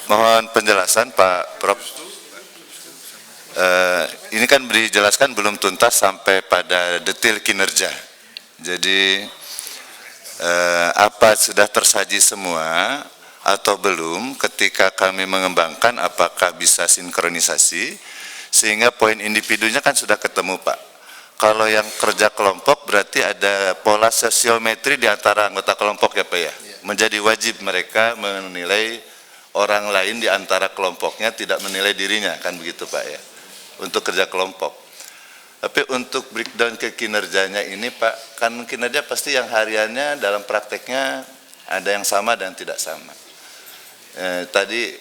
Speaker 8: Mohon penjelasan Pak Prof. Ini kan dijelaskan belum tuntas sampai pada detail kinerja. Jadi apa sudah tersaji semua atau belum ketika kami mengembangkan, apakah bisa sinkronisasi sehingga poin individunya kan sudah ketemu Pak. Kalau yang kerja kelompok berarti ada pola sosiometri di antara anggota kelompok ya Pak ya. Menjadi wajib mereka menilai orang lain di antara kelompoknya, tidak menilai dirinya, kan begitu Pak ya, untuk kerja kelompok. Tapi untuk breakdown ke kinerjanya ini Pak, kan kinerja pasti yang hariannya dalam prakteknya ada yang sama dan tidak sama. Tadi,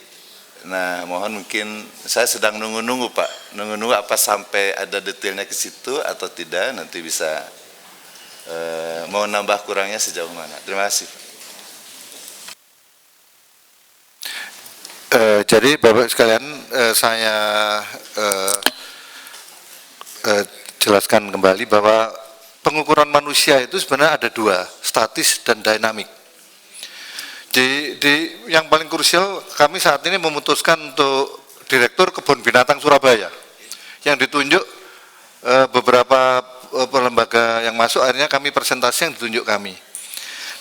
Speaker 8: nah mohon mungkin saya sedang nunggu-nunggu Pak, nunggu-nunggu apa sampai ada detailnya ke situ atau tidak, nanti bisa mau nambah kurangnya sejauh mana. Terima kasih Pak.
Speaker 7: Jadi Bapak sekalian, saya jelaskan kembali bahwa pengukuran manusia itu sebenarnya ada dua, statis dan dinamik. Yang paling krusial kami saat ini memutuskan untuk Direktur Kebun Binatang Surabaya yang ditunjuk beberapa lembaga yang masuk, akhirnya kami presentasi yang ditunjuk kami.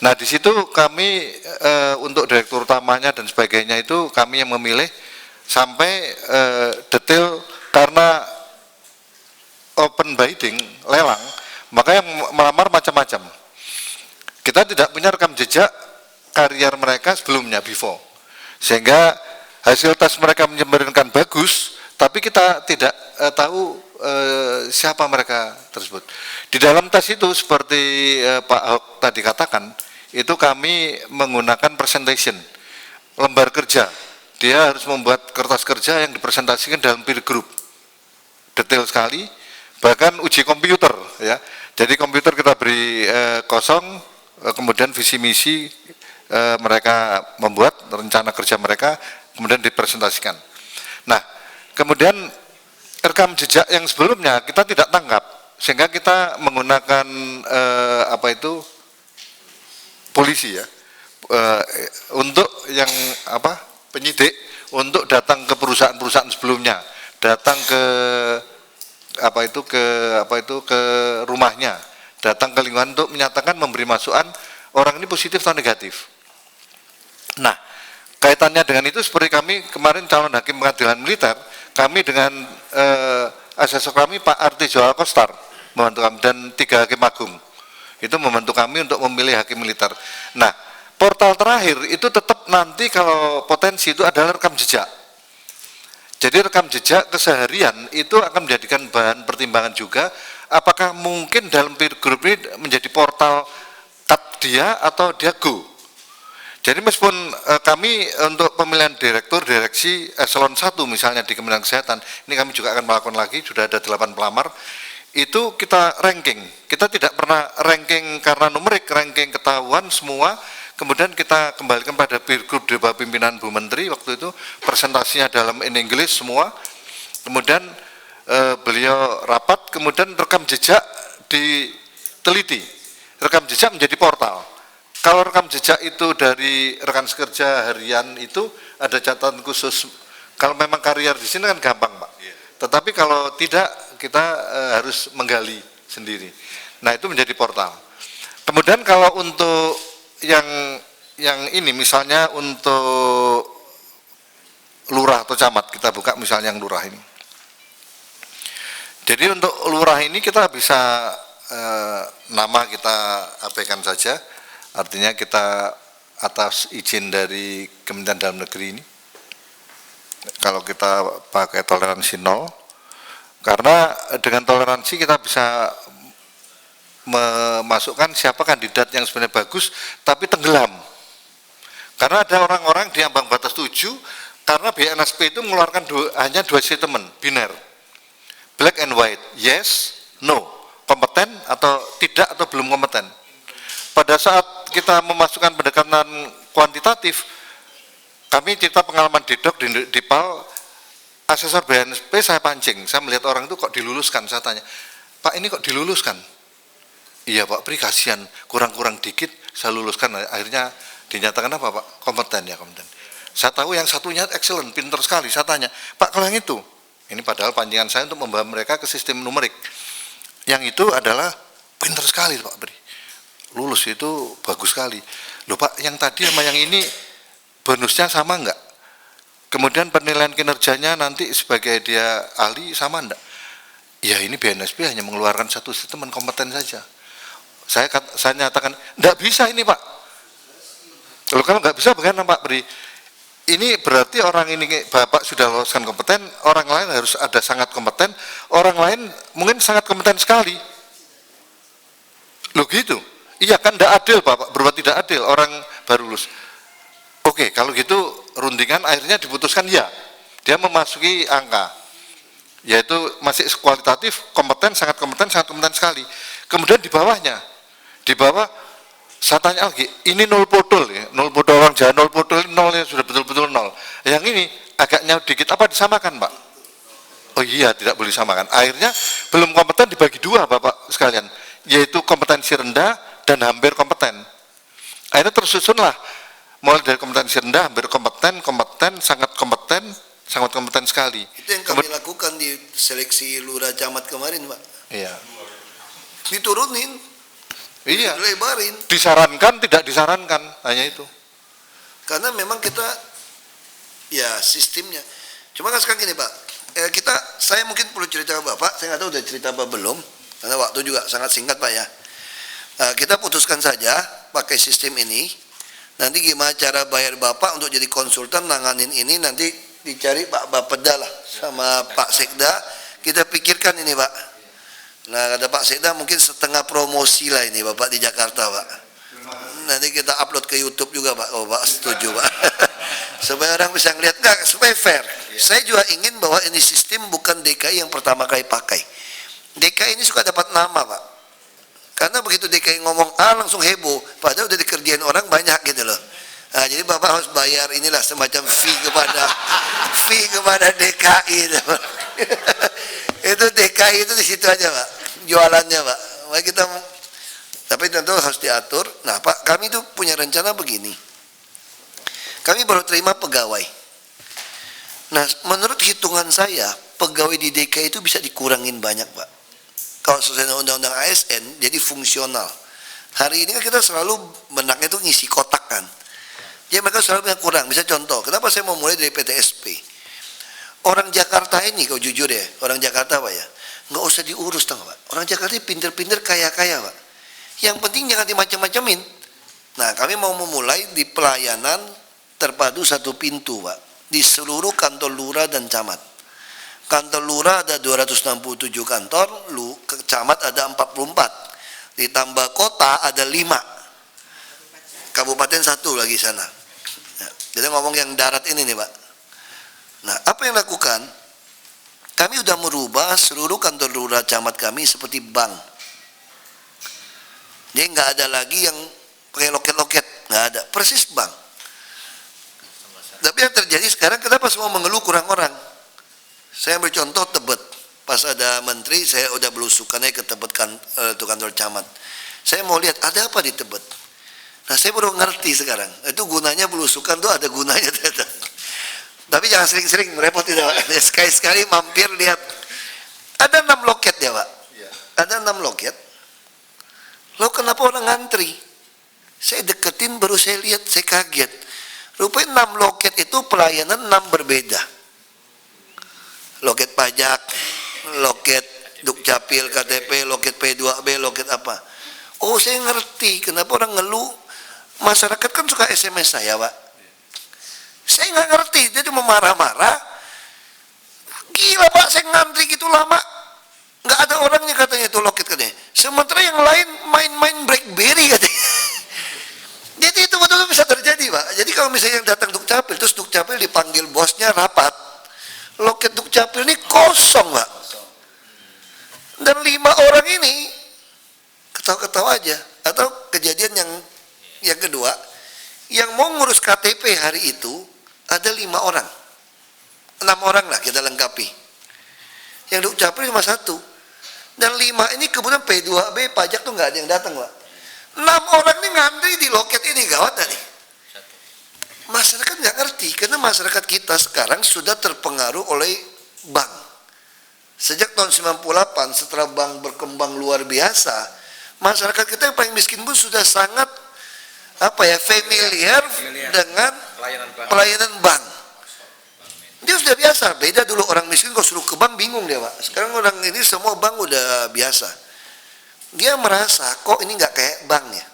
Speaker 7: Nah di situ kami untuk direktur utamanya dan sebagainya itu kami yang memilih sampai detail, karena open bidding, lelang, maka yang melamar macam-macam. Kita tidak punya rekam jejak karier mereka sebelumnya, before, sehingga hasil tes mereka mencerminkan bagus, tapi kita tidak tahu siapa mereka tersebut. Di dalam tes itu seperti Pak Ahok tadi katakan, itu kami menggunakan presentation, lembar kerja. Dia harus membuat kertas kerja yang dipresentasikan dalam peer group, detail sekali, bahkan uji komputer ya. Jadi komputer kita beri kosong, kemudian visi misi mereka membuat rencana kerja mereka, kemudian dipresentasikan. Nah, kemudian rekam jejak yang sebelumnya kita tidak tangkap, sehingga kita menggunakan polisi ya, untuk yang penyidik untuk datang ke perusahaan-perusahaan sebelumnya, datang ke ke rumahnya, datang ke lingkungan untuk menyatakan memberi masukan orang ini positif atau negatif. Nah, kaitannya dengan itu seperti kami kemarin calon hakim pengadilan militer, kami dengan asesor kami Pak Arti Joal Kostar membantu kami dan 3 hakim agung itu membantu kami untuk memilih hakim militer. Nah, portal terakhir itu tetap nanti kalau potensi itu adalah rekam jejak. Jadi rekam jejak keseharian itu akan menjadikan bahan pertimbangan juga apakah mungkin dalam peer group ini menjadi portal cut dia atau dia go. Jadi meskipun kami untuk pemilihan direktur direksi eselon 1 misalnya di Kementerian Kesehatan, ini kami juga akan melakukan lagi, sudah ada 8 pelamar, itu kita ranking. Kita tidak pernah ranking karena numerik, ranking ketahuan semua. Kemudian kita kembalikan pada peer group di bawah pimpinan Bu Menteri waktu itu, presentasinya dalam in English semua. Kemudian beliau rapat, kemudian rekam jejak diteliti. Rekam jejak menjadi portal. Kalau rekam jejak itu dari rekan sekerja harian itu ada catatan khusus. Kalau memang karier di sini kan gampang, Pak. Tetapi kalau tidak, kita harus menggali sendiri. Nah, itu menjadi portal. Kemudian kalau untuk yang ini misalnya untuk lurah atau camat, kita buka misalnya yang lurah ini. Jadi untuk lurah ini kita bisa nama kita abaikan saja, artinya kita atas izin dari Kementerian Dalam Negeri ini. Kalau kita pakai toleransi 0, karena dengan toleransi kita bisa memasukkan siapa kandidat yang sebenarnya bagus tapi tenggelam. Karena ada orang-orang di ambang batas 7 karena BNSP itu mengeluarkan hanya 2 statement biner, black and white, yes, no, kompeten atau tidak atau belum kompeten. Pada saat kita memasukkan pendekatan kuantitatif, kami cerita pengalaman di DIPAL, asesor BNSP saya pancing, saya melihat orang itu kok diluluskan, saya tanya, Pak ini kok diluluskan? Iya Pak, beri kasihan, kurang-kurang dikit saya luluskan, akhirnya dinyatakan apa Pak? Kompeten ya, kompeten. Saya tahu yang satunya excellent, pinter sekali, saya tanya, Pak kalau yang itu? Ini padahal pancingan saya untuk membawa mereka ke sistem numerik. Yang itu adalah pinter sekali Pak Beri. Lulus itu bagus sekali. Loh Pak, yang tadi sama yang ini bonusnya sama enggak? Kemudian penilaian kinerjanya nanti sebagai dia ahli sama enggak? Ya ini BNSP hanya mengeluarkan satu statement kompeten saja. Saya nyatakan, enggak bisa ini Pak. Loh kalau enggak bisa bagaimana Pak Beri? Ini berarti orang ini Bapak sudah luluskan kompeten, orang lain harus ada sangat kompeten, orang lain mungkin sangat kompeten sekali. Loh gitu? Iya kan enggak adil Bapak, berbuat tidak adil, orang baru lulus. Oke, kalau gitu rundingan akhirnya diputuskan ya, dia memasuki angka, yaitu masih kualitatif, kompeten sangat kompeten sekali. Kemudian di bawahnya, di bawah saya tanya lagi, ini nol podol ya, nol podol orang Jawa, nol podol nolnya sudah betul-betul nol. Yang ini agaknya dikit apa disamakan Pak? Oh iya, tidak boleh disamakan. Akhirnya belum kompeten dibagi 2 Bapak sekalian, yaitu kompetensi rendah dan hampir kompeten. Akhirnya tersusunlah mulai dari kompetensi rendah, hampir kompeten, sangat kompeten sekali. Itu
Speaker 3: yang kami lakukan di seleksi lurah camat kemarin Pak.
Speaker 7: Iya.
Speaker 3: Diturunin.
Speaker 7: Iya.
Speaker 3: Lebarin.
Speaker 7: Disarankan, tidak disarankan, hanya itu.
Speaker 3: Karena memang kita, ya sistemnya. Cuma kan sekarang gini Pak, saya mungkin perlu cerita ke Bapak, saya nggak tahu udah cerita apa belum, karena waktu juga sangat singkat Pak ya. Kita putuskan saja pakai sistem ini. Nanti gimana cara bayar Bapak untuk jadi konsultan nanganin ini, nanti dicari Pak Bapeda lah sama Pak Sekda, kita pikirkan ini Pak. Nah kata Pak Sekda mungkin setengah promosi lah ini Bapak di Jakarta Pak. Nanti kita upload ke YouTube juga Pak. Oh Pak setuju Pak. Supaya orang bisa ngeliat, enggak, supaya fair. Saya juga ingin bahwa ini sistem bukan DKI yang pertama kali pakai. DKI ini suka dapat nama Pak. Karena begitu DKI ngomong A langsung heboh, padahal udah dikerjain orang banyak gitu loh. Nah, jadi Bapak harus bayar inilah semacam fee kepada DKI itu. Itu DKI itu di situ aja Pak, jualannya Pak. Tapi tentu harus diatur. Nah Pak, kami itu punya rencana begini. Kami baru terima pegawai. Nah, menurut hitungan saya, pegawai di DKI itu bisa dikurangin banyak, Pak. Kalau sesuai dengan undang-undang ASN, jadi fungsional. Hari ini kan kita selalu benaknya itu ngisi kotak kan. Jadi mereka selalu bilang kurang. Bisa contoh, kenapa saya mau mulai dari PTSP? Orang Jakarta ini, kalau jujur ya, orang Jakarta Pak ya, nggak usah diurus, tahu Pak. Orang Jakarta ini pinter-pinter, kaya-kaya Pak. Yang penting jangan dimacam-macamin. Nah, kami mau memulai di pelayanan terpadu satu pintu Pak. Di seluruh kantor lurah dan camat. Kantor lurah ada 267 kantor, camat ada 44. Ditambah kota ada 5. Kabupaten 1 lagi sana. Ya, kita ngomong yang darat ini nih Pak. Nah, apa yang lakukan? Kami sudah merubah seluruh kantor lurah camat kami seperti bank. Jadi nggak ada lagi yang pakai loket-loket, nggak ada. Persis bank. Tapi yang terjadi sekarang kenapa semua mengeluh kurang orang? Saya ambil contoh Tebet. Pas ada menteri, saya udah belusukannya ke Tebet kantor camat. Saya mau lihat ada apa di Tebet. Nah, saya baru ngerti sekarang. Itu gunanya belusukan tuh ada gunanya. Tapi jangan sering-sering repot tidak Pak. Sekali-sekali mampir lihat. Ada 6 loket ya Pak. Ada 6 loket. Lalu kenapa orang ngantri? Saya deketin baru saya lihat, saya kaget. Rupanya 6 loket itu pelayanan 6 berbeda. Loket pajak, loket Dukcapil, KTP, loket P2B, loket apa. Oh, saya ngerti kenapa orang ngeluh. Masyarakat kan suka SMS saya Pak. Saya nggak ngerti, dia cuma marah-marah. Gila Pak, saya ngantri gitu lama. Nggak ada orangnya katanya itu loket katanya. Sementara yang lain main-main BlackBerry katanya. Jadi itu betul-betul bisa terjadi Pak. Jadi kalau misalnya yang datang Dukcapil, terus Dukcapil dipanggil bosnya rapat. Loket Dukcapil ini kosong Pak. Dan 5 orang ini ketawa-ketawa aja. Atau kejadian yang kedua, yang mau ngurus KTP hari itu ada 5 orang. 6 orang lah kita lengkapi. Yang Dukcapil cuma 1. Dan 5 ini kemudian P2B pajak tuh nggak ada yang datang Pak. 6 orang ini ngantri di loket ini, gawat nih. Masyarakat nggak ngerti karena masyarakat kita sekarang sudah terpengaruh oleh bank. Sejak tahun 98 setelah bank berkembang luar biasa, masyarakat kita yang paling miskin pun sudah sangat familiar dengan pelayanan bank. Dia sudah biasa. Beda dulu orang miskin kalau suruh ke bank bingung dia Pak. Sekarang orang ini semua bank udah biasa. Dia merasa kok ini nggak kayak bank ya.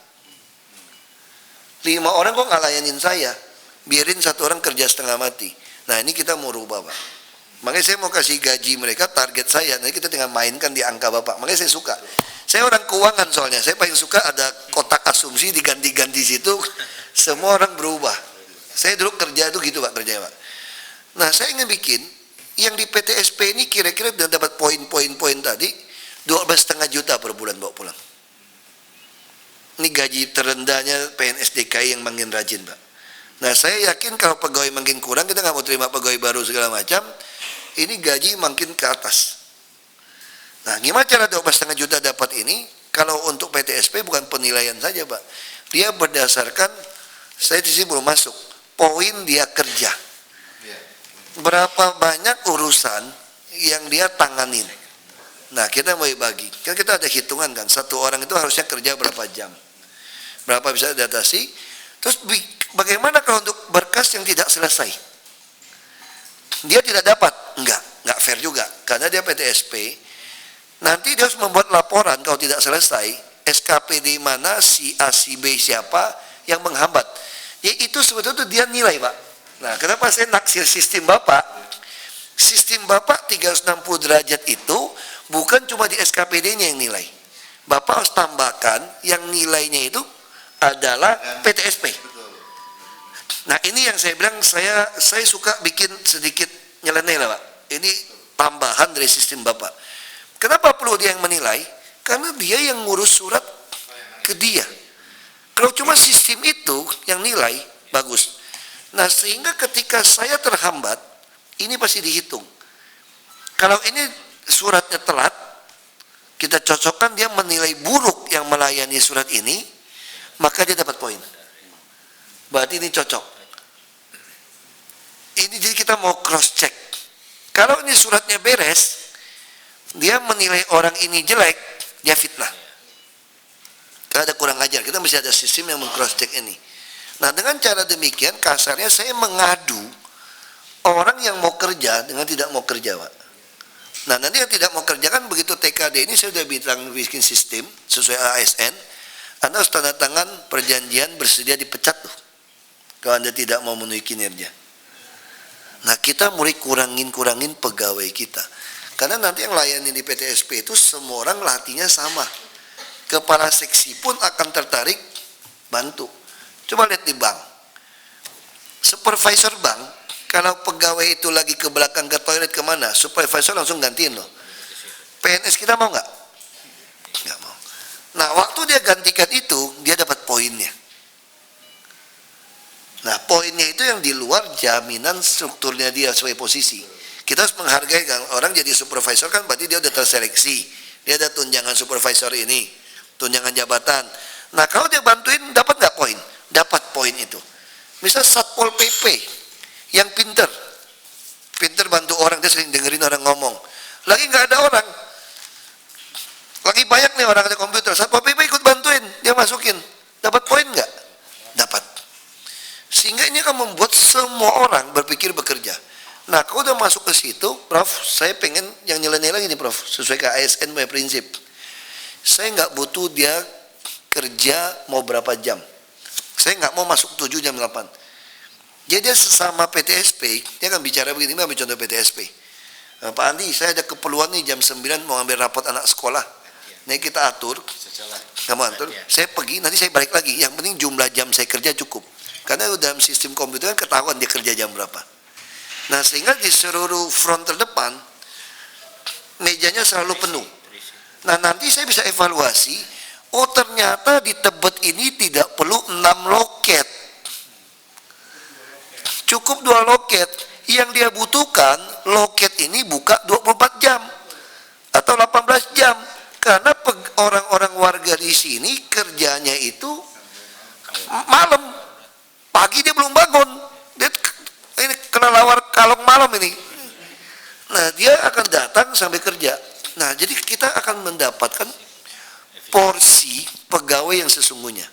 Speaker 3: 5 orang kok nggak layanin saya. Biarin 1 orang kerja setengah mati. Nah, ini kita mau rubah Pak. Makanya saya mau kasih gaji mereka target saya. Nanti kita tinggal mainkan di angka Bapak. Makanya saya suka. Saya orang keuangan soalnya. Saya paling suka ada kotak asumsi diganti-ganti situ. Semua orang berubah. Saya dulu kerja itu gitu Pak, kerja Pak. Nah, saya ingin bikin yang di PTSP ini kira-kira dapat poin-poin tadi 12,5 juta per bulan bawa pulang. Ini gaji terendahnya PNS DKI yang makin rajin Pak. Nah, saya yakin kalau pegawai makin kurang, kita nggak mau terima pegawai baru segala macam, ini gaji makin ke atas. Nah, gimana cara 12,5 juta dapat ini? Kalau untuk PTSP bukan penilaian saja Pak. Dia berdasarkan, saya di sini belum masuk, poin dia kerja. Berapa banyak urusan yang dia tanganin. Nah, kita mau bagi. Kan kita ada hitungan kan. 1 orang itu harusnya kerja berapa jam. Berapa bisa diatasi. Terus bagaimana kalau untuk berkas yang tidak selesai? Dia tidak dapat. Enggak fair juga. Karena dia PTSP. Nanti dia harus membuat laporan kalau tidak selesai. SKP di mana, si A, si B siapa yang menghambat. Ya itu sebetulnya dia nilai Pak. Nah, kenapa saya naksir sistem Bapak? Sistem Bapak 360 derajat itu bukan cuma di SKPD-nya yang nilai. Bapak harus tambahkan yang nilainya itu adalah PTSP. Nah, ini yang saya bilang saya suka bikin sedikit nyeleneh lah Pak. Ini tambahan dari sistem Bapak. Kenapa perlu dia yang menilai? Karena dia yang ngurus surat ke dia. Kalau cuma sistem itu yang nilai, bagus. Nah, sehingga ketika saya terhambat, ini pasti dihitung. Kalau ini suratnya telat, kita cocokkan dia menilai buruk yang melayani surat ini, maka dia dapat poin. Berarti ini cocok. Ini jadi kita mau cross check. Kalau ini suratnya beres, dia menilai orang ini jelek, dia fitnah. Kalau ada kurang ajar, kita mesti ada sistem yang meng-cross check ini. Nah, dengan cara demikian kasarnya saya mengadu orang yang mau kerja dengan tidak mau kerja, Pak. Nah, nanti yang tidak mau kerja kan begitu TKD ini saya sudah bikin sistem sesuai ASN, Anda harus tanda tangan perjanjian bersedia dipecat tuh kalau Anda tidak mau memenuhi kinerja. Nah, kita mulai kurangin pegawai kita. Karena nanti yang layani di PTSP itu semua orang latihnya sama. Kepala seksi pun akan tertarik bantu. Coba lihat di bank. Supervisor bank, kalau pegawai itu lagi ke belakang ke toilet kemana, supervisor langsung gantiin loh. PNS kita mau nggak? Nggak mau. Nah, waktu dia gantikan itu, dia dapat poinnya. Nah, poinnya itu yang di luar jaminan strukturnya dia sesuai posisi. Kita harus menghargai kan, orang jadi supervisor kan berarti dia udah terseleksi. Dia ada tunjangan supervisor ini, tunjangan jabatan. Nah, kalau dia bantuin dapat nggak poin? Dapat poin itu. Misal Satpol PP yang pinter bantu orang, dia sering dengerin orang ngomong. Lagi nggak ada orang, lagi banyak nih orang ada komputer, Satpol PP ikut bantuin, dia masukin, dapat poin nggak? Dapat. Sehingga ini akan membuat semua orang berpikir bekerja. Nah, kalau udah masuk ke situ, Prof, saya pengen yang nilai-nilai ini, Prof, sesuai ke ASN punya prinsip. Saya nggak butuh dia kerja mau berapa jam. Saya nggak mau masuk 7 jam 8. Jadi dia sesama PTSP, dia akan bicara begini, ambil contoh PTSP. Pak Andi, saya ada keperluan nih jam 9 mau ambil rapot anak sekolah. Nih kita atur, kamu atur, saya pergi, nanti saya balik lagi. Yang penting jumlah jam saya kerja cukup. Karena dalam sistem komputer kan ketahuan dia kerja jam berapa. Nah, sehingga di seluruh front terdepan, mejanya selalu penuh. Nah, nanti saya bisa evaluasi, oh ternyata di Tebet ini tidak perlu 6 loket. Cukup 2 loket. Yang dia butuhkan, loket ini buka 24 jam. Atau 18 jam. Karena orang-orang warga di sini kerjanya itu malam. Pagi dia belum bangun. Dia ini kena lawar kalong malam ini. Nah, dia akan datang sampai kerja. Nah, jadi kita akan mendapatkan porsi pegawai yang sesungguhnya.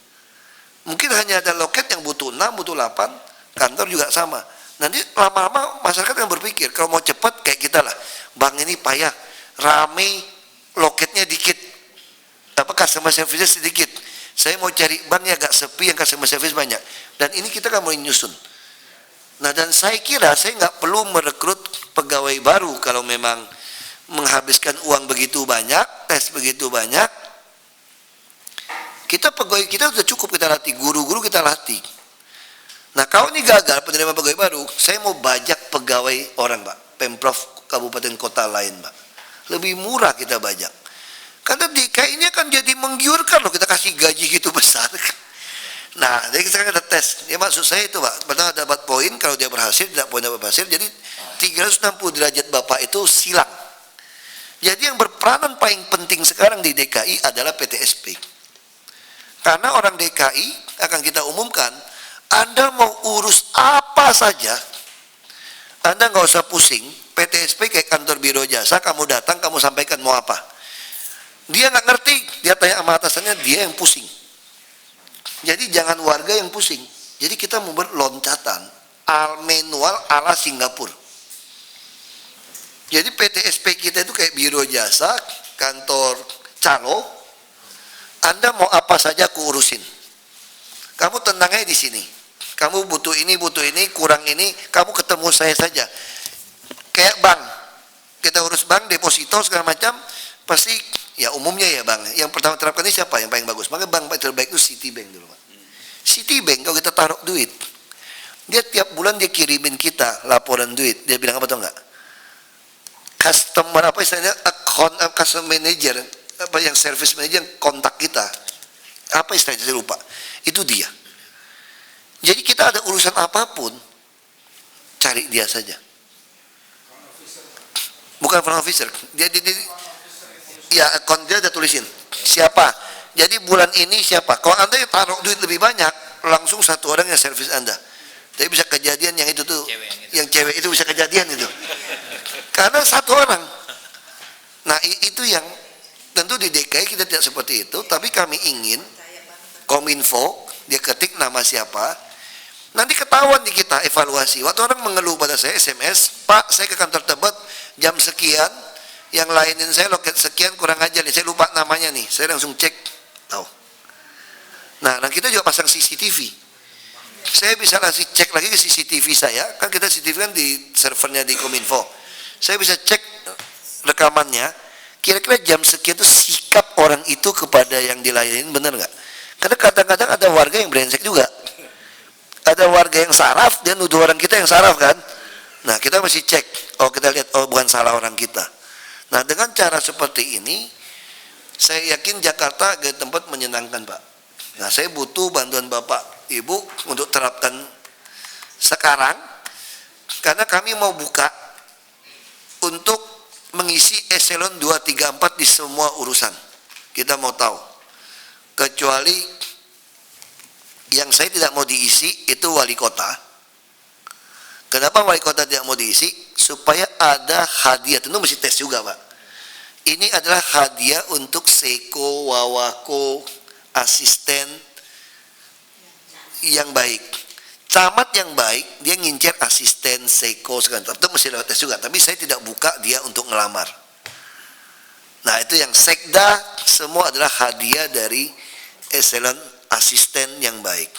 Speaker 3: Mungkin hanya ada loket yang butuh 6, butuh 8, kantor juga sama. Nanti lama-lama masyarakat akan berpikir, kalau mau cepat kayak kita lah, bank ini payah, rame, loketnya dikit, customer service sedikit. Saya mau cari bank yang agak sepi, yang customer service banyak. Dan ini kita akan mulai nyusun. Nah, dan saya kira saya nggak perlu merekrut pegawai baru kalau memang menghabiskan uang begitu banyak, tes begitu banyak. Kita pegawai kita sudah cukup kita latih, guru-guru kita latih. Nah, kalau ini gagal penerima pegawai baru, saya mau bajak pegawai orang, Pak. Pemprov kabupaten kota lain, Pak. Lebih murah kita bajak. Karena DKI ini akan jadi menggiurkan loh, kita kasih gaji gitu besar. Nah, jadi kita ada tes. Ya, maksud saya itu, Pak. Pertama dapat poin, kalau dia berhasil, tidak poin dapat berhasil. Jadi 360 derajat Bapak itu silang. Jadi yang berperanan paling penting sekarang di DKI adalah PTSP. Karena orang DKI akan kita umumkan, Anda mau urus apa saja, Anda nggak usah pusing. PTSP kayak kantor biro jasa, kamu datang, kamu sampaikan mau apa. Dia nggak ngerti, dia tanya sama atasannya, dia yang pusing. Jadi jangan warga yang pusing. Jadi kita membuat loncatan manual ala Singapura. Jadi PTSP kita itu kayak biro jasa, kantor calo. Anda mau apa saja aku urusin. Kamu tenangnya di sini. Kamu butuh ini, kurang ini, kamu ketemu saya saja. Kayak bank. Kita urus bank, deposito segala macam, pasti ya umumnya ya Bang, yang pertama terapkan ini siapa yang paling bagus? Maka bank terbaik itu Citibank dulu, Pak. Citibank kalau kita taruh duit, dia tiap bulan dia kirimin kita laporan duit. Dia bilang apa tau nggak? Customer apa istilahnya, account customer manager, apa yang service manager yang kontak kita, apa istilahnya saya lupa. Itu dia. Jadi kita ada urusan apapun, cari dia saja. Bukan front officer, dia ya, account dia ada tulisin siapa. Jadi bulan ini siapa. Kalau Anda yang taruh duit lebih banyak, langsung satu orang yang servis Anda. Tapi bisa kejadian yang itu tuh, yang cewek kejadian itu. Karena satu orang. Nah itu yang tentu di DKI kita tidak seperti itu, tapi kami ingin Kominfo, dia ketik nama siapa, nanti ketahuan di kita evaluasi. Waktu orang mengeluh pada saya SMS, Pak saya ke kantor Tebet jam sekian, yang lainin saya loket sekian kurang aja nih, saya lupa namanya nih, saya langsung cek, tahu. Nah kita juga pasang CCTV, saya bisa langsung cek lagi ke CCTV saya, kan kita CCTV kan di servernya di Kominfo, saya bisa cek rekamannya, kira-kira jam sekian itu sikap orang itu kepada yang dilayanin benar nggak? Karena kadang-kadang ada warga yang brengsek juga. Ada warga yang saraf, dia nuduh orang kita yang saraf kan. Nah kita mesti cek, oh kita lihat, oh bukan salah orang kita. Nah dengan cara seperti ini, saya yakin Jakarta jadi tempat menyenangkan Pak. Nah saya butuh bantuan Bapak Ibu untuk terapkan sekarang, karena kami mau buka untuk mengisi eselon 2, 3, 4 di semua urusan. Kita mau tahu. Kecuali yang saya tidak mau diisi itu wali kota. Kenapa wali kota tidak mau diisi? Supaya ada hadiah, tentu mesti tes juga Pak. Ini adalah hadiah untuk seko, wawako, asisten yang baik. Camat yang baik, dia ngincer asisten, seko, segala. Tentu mesti lewat tes juga, tapi saya tidak buka dia untuk ngelamar. Nah itu yang sekda, semua adalah hadiah dari eselon asisten yang baik.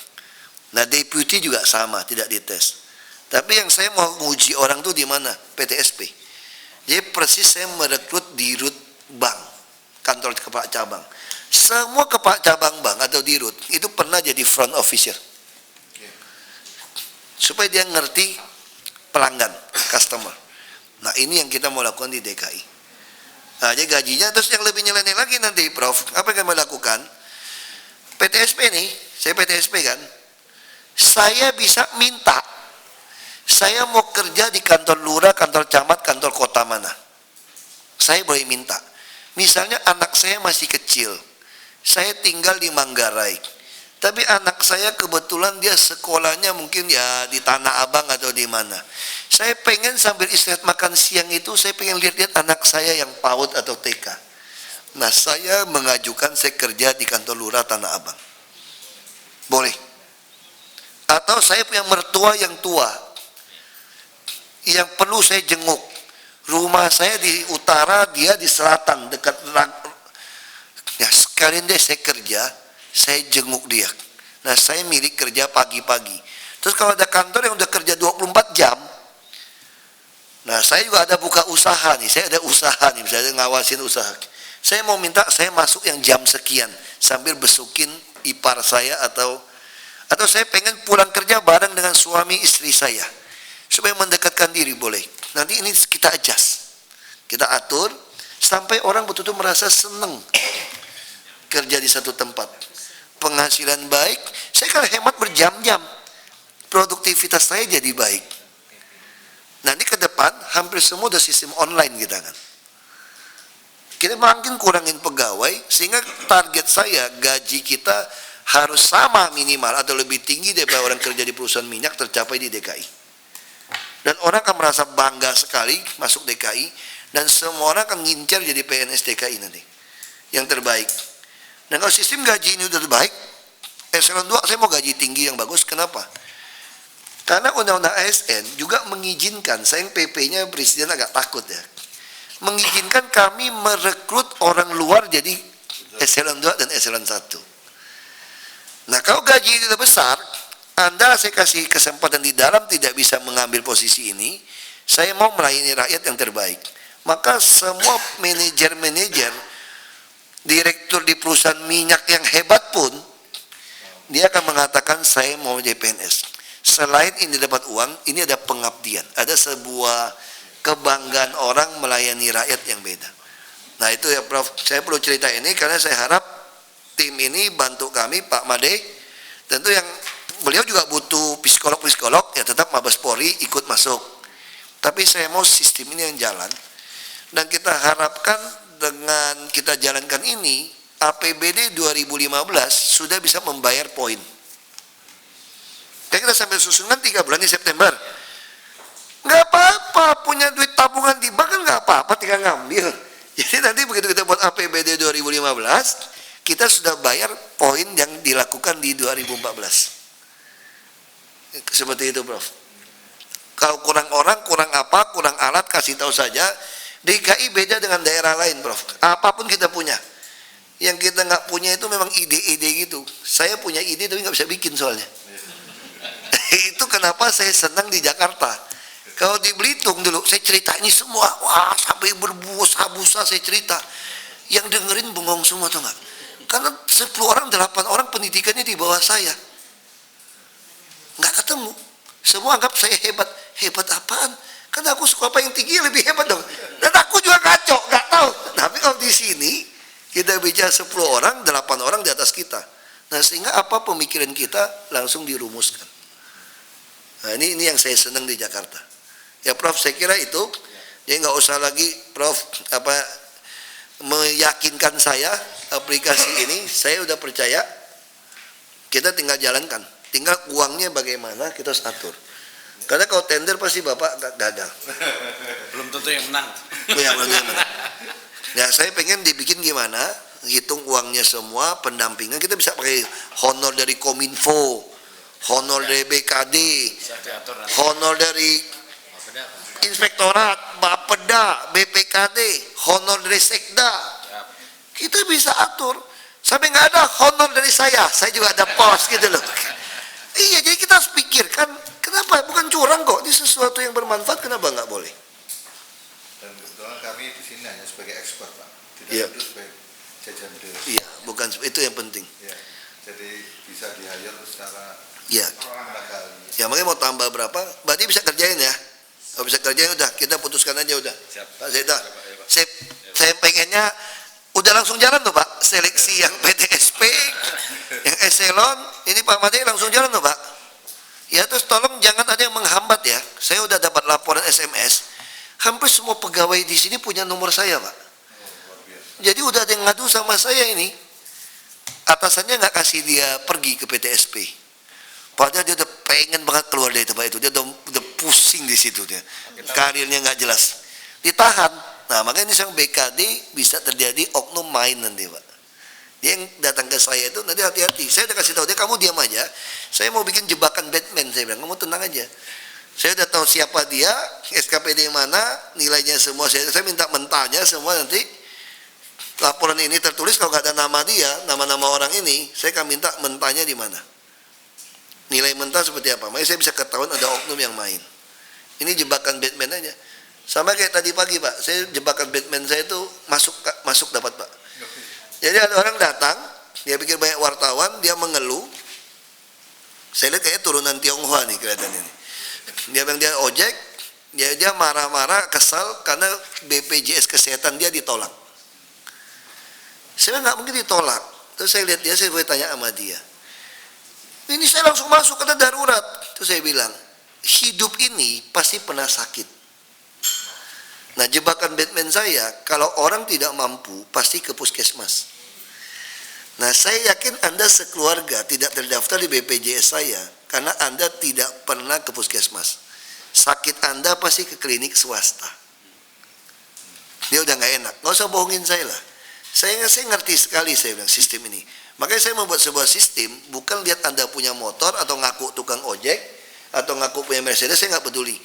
Speaker 3: Nah deputi juga sama, tidak dites. Tapi yang saya mau menguji orang tuh di mana? PTSP. Jadi persis saya merekrut dirut bank, kantor kepala cabang. Semua kepala cabang bank atau dirut itu pernah jadi front officer. Supaya dia ngerti pelanggan, customer. Nah ini yang kita mau lakukan di DKI. Nah, jadi gajinya terus yang lebih nyeleneh lagi nanti Prof. Apa yang kami lakukan? PTSP nih, saya PTSP kan. Saya bisa minta, saya mau kerja di kantor lurah, kantor camat, kantor kota mana. Saya boleh minta. Misalnya anak saya masih kecil, saya tinggal di Manggarai. Tapi anak saya kebetulan dia sekolahnya mungkin ya di Tanah Abang atau di mana. Saya pengen sambil istirahat makan siang itu, saya pengen lihat-lihat anak saya yang PAUD atau TK. Nah saya mengajukan saya kerja di kantor lurah Tanah Abang. Boleh. Atau saya punya mertua yang tua, yang perlu saya jenguk. Rumah saya di utara, dia di selatan, dekat. Ya sekalian deh saya kerja, saya jenguk dia. Nah saya milik kerja pagi-pagi. Terus kalau ada kantor yang udah kerja 24 jam, nah saya juga ada buka usaha nih, saya ada usaha nih, misalnya ngawasin usaha. Saya mau minta saya masuk yang jam sekian, sambil besukin ipar saya atau saya pengen pulang kerja bareng dengan suami istri saya. Supaya mendekatkan diri boleh. Nanti ini kita adjust, kita atur, sampai orang betul-betul merasa senang kerja di satu tempat. Penghasilan baik, saya kan hemat berjam-jam, produktivitas saya jadi baik. Nanti ke depan hampir semua udah sistem online kita kan. Kita makin kurangin pegawai sehingga target saya gaji kita harus sama minimal atau lebih tinggi daripada orang kerja di perusahaan minyak tercapai di DKI. Dan orang akan merasa bangga sekali masuk DKI dan semua orang akan ngincar jadi PNS DKI nanti yang terbaik. Dan kalau sistem gaji ini udah terbaik, eselon 2 saya mau gaji tinggi yang bagus. Kenapa? Karena undang-undang ASN juga mengizinkan, sayang PP-nya presiden agak takut ya, mengizinkan kami merekrut orang luar jadi eselon 2 dan eselon 1. Nah kalau gaji itu besar, Anda saya kasih kesempatan di dalam tidak bisa mengambil posisi ini, saya mau melayani rakyat yang terbaik. Maka semua manajer-manajer, direktur di perusahaan minyak yang hebat pun, dia akan mengatakan saya mau jadi PNS. Selain ini dapat uang, ini ada pengabdian, ada sebuah kebanggaan orang melayani rakyat yang beda. Nah itu ya Prof, saya perlu cerita ini karena saya harap tim ini bantu kami, Pak Made, tentu yang beliau juga butuh psikolog-psikolog, ya tetap Mabes Polri ikut masuk. Tapi saya mau sistem ini yang jalan, dan kita harapkan dengan kita jalankan ini, APBD 2015 sudah bisa membayar poin. Kayak kita sambil susunan 3 bulan di September. Nggak apa-apa, apa-apa tinggal ngambil. Jadi nanti begitu kita buat APBD 2015, kita sudah bayar poin yang dilakukan di 2014. Seperti itu, Prof. Kalau kurang orang, kurang apa, kurang alat, kasih tahu saja. DKI beda dengan daerah lain, Prof. Apapun kita punya. Yang kita nggak punya itu memang ide-ide gitu. Saya punya ide tapi nggak bisa bikin soalnya. Itu kenapa saya senang di Jakarta. Kalau di Belitung dulu, saya cerita ini semua, wah sampai berbusa-busa saya cerita. Yang dengerin bengong semua, tuh nggak? Karena 10 orang, 8 orang pendidikannya di bawah saya. Nggak ketemu. Semua anggap saya hebat. Hebat apaan? Karena aku sekolah yang tinggi lebih hebat dong. Dan aku juga kacau, nggak tahu. Tapi kalau di sini, kita bicara 10 orang, 8 orang di atas kita. Nah, sehingga apa pemikiran kita langsung dirumuskan. Nah, ini yang saya senang di Jakarta. Ya, Prof, saya kira itu. Jadi nggak usah lagi, Prof, meyakinkan saya aplikasi ini. Saya udah percaya. Kita tinggal jalankan. Tinggal uangnya bagaimana kita harus atur. Karena kalau tender pasti Bapak gagal.
Speaker 10: Belum tentu yang menang.
Speaker 3: Ya, ya, saya pengen dibikin gimana, hitung uangnya semua, pendampingan, kita bisa pakai honor dari Kominfo, honor dari BKD, honor dari Inspektorat, Bapeda, BPKD, honor dari Sekda. Kita bisa atur. Sampai nggak ada honor dari saya juga ada pos gitu loh. Iya, jadi kita harus pikirkan, kenapa? Bukan curang kok, ini sesuatu yang bermanfaat, kenapa nggak boleh?
Speaker 7: Dan kebetulan kami di sini hanya sebagai expert, Pak. Tidak
Speaker 3: Iya.
Speaker 7: duduk sebagai jajan beliau.
Speaker 3: Iya, bukan itu yang penting.
Speaker 7: Ya, jadi bisa di-hire secara
Speaker 3: Iya.
Speaker 7: lembaga.
Speaker 3: Ya, makanya mau tambah berapa? Berarti bisa kerjain ya. Kalau bisa kerjain udah, kita putuskan aja udah. Pak Zeta, saya pengennya udah langsung jalan tuh Pak. Seleksi yang PTSP, yang eselon, ini Pak Made langsung jalan tuh Pak. Ya, terus tolong jangan ada yang menghambat ya. Saya udah dapat laporan SMS. Hampir semua pegawai di sini punya nomor saya Pak. Jadi udah ada yang ngadu sama saya ini. Atasannya nggak kasih dia pergi ke PTSP. Padahal dia udah pengen banget keluar dari tempat itu. Dia udah pusing di situ dia. Karirnya nggak jelas. Ditahan. Nah, makanya ini sama BKD bisa terjadi oknum main nanti Pak. Dia yang datang ke saya itu nanti hati-hati. Saya udah kasih tahu dia, kamu diam aja. Saya mau bikin jebakan Batman. Saya bilang, kamu tenang aja. Saya udah tahu siapa dia, SKPD mana, nilainya semua. Saya minta mentahnya semua nanti. Laporan ini tertulis kalau nggak ada nama dia, nama-nama orang ini, saya akan minta mentahnya di mana. Nilai mentah seperti apa? Makanya saya bisa ketahuan ada oknum yang main. Ini jebakan Batman aja. Sama kayak tadi pagi Pak, saya jebakan Batman saya itu masuk dapat Pak. Jadi ada orang datang, dia pikir banyak wartawan, dia mengeluh. Saya lihat kayaknya turunan Tionghoa nih kelihatan ini. Dia bilang dia ojek, dia marah-marah, kesal karena BPJS kesehatan dia ditolak. Saya nggak mungkin ditolak. Terus saya lihat dia, saya boleh tanya sama dia. Ini saya langsung masuk karena darurat. Terus saya bilang, hidup ini pasti pernah sakit. Nah, jebakan Batman saya, kalau orang tidak mampu, pasti ke puskesmas. Nah, saya yakin Anda sekeluarga tidak terdaftar di BPJS saya, karena Anda tidak pernah ke puskesmas. Sakit Anda pasti ke klinik swasta. Dia udah nggak enak, nggak usah bohongin saya lah. Saya ngerti sekali saya bilang sistem ini. Makanya saya membuat sebuah sistem, bukan lihat Anda punya motor atau ngaku tukang ojek atau ngaku punya Mercedes, saya nggak peduli.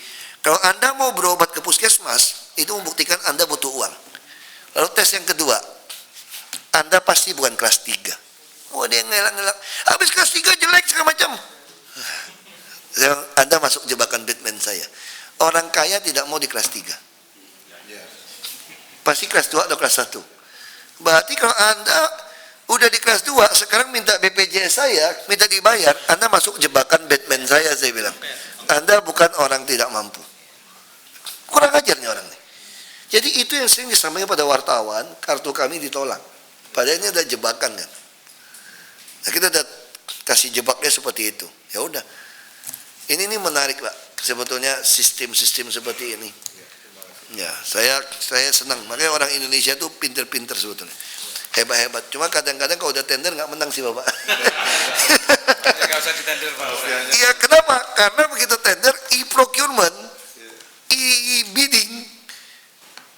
Speaker 3: Kalau Anda mau berobat ke puskesmas, itu membuktikan Anda butuh uang. Lalu tes yang kedua, Anda pasti bukan kelas 3. Oh, dia ngelak-ngelak, habis kelas 3 jelek segala macam. Anda masuk jebakan Batman saya. Orang kaya tidak mau di kelas 3. Pasti kelas 2 atau kelas 1. Berarti kalau Anda udah di kelas 2, sekarang minta BPJS saya, minta dibayar, Anda masuk jebakan Batman saya bilang. Anda bukan orang tidak mampu. Kurang ajar nih orang nih. Jadi itu yang sering disampaikan pada wartawan, kartu kami ditolak. Padahal ini ada jebakan kan. Nah, kita udah kasih jebaknya seperti itu. Ya udah. Ini menarik Pak. Sebetulnya sistem-sistem seperti ini. Ya, saya senang. Makanya orang Indonesia itu pinter-pinter sebetulnya. Hebat-hebat. Cuma kadang-kadang kalau udah tender nggak menang sih Bapak.
Speaker 10: Nggak usah ditender Pak.
Speaker 3: Iya, kenapa? Karena begitu tender, e-procurement, e-bidding,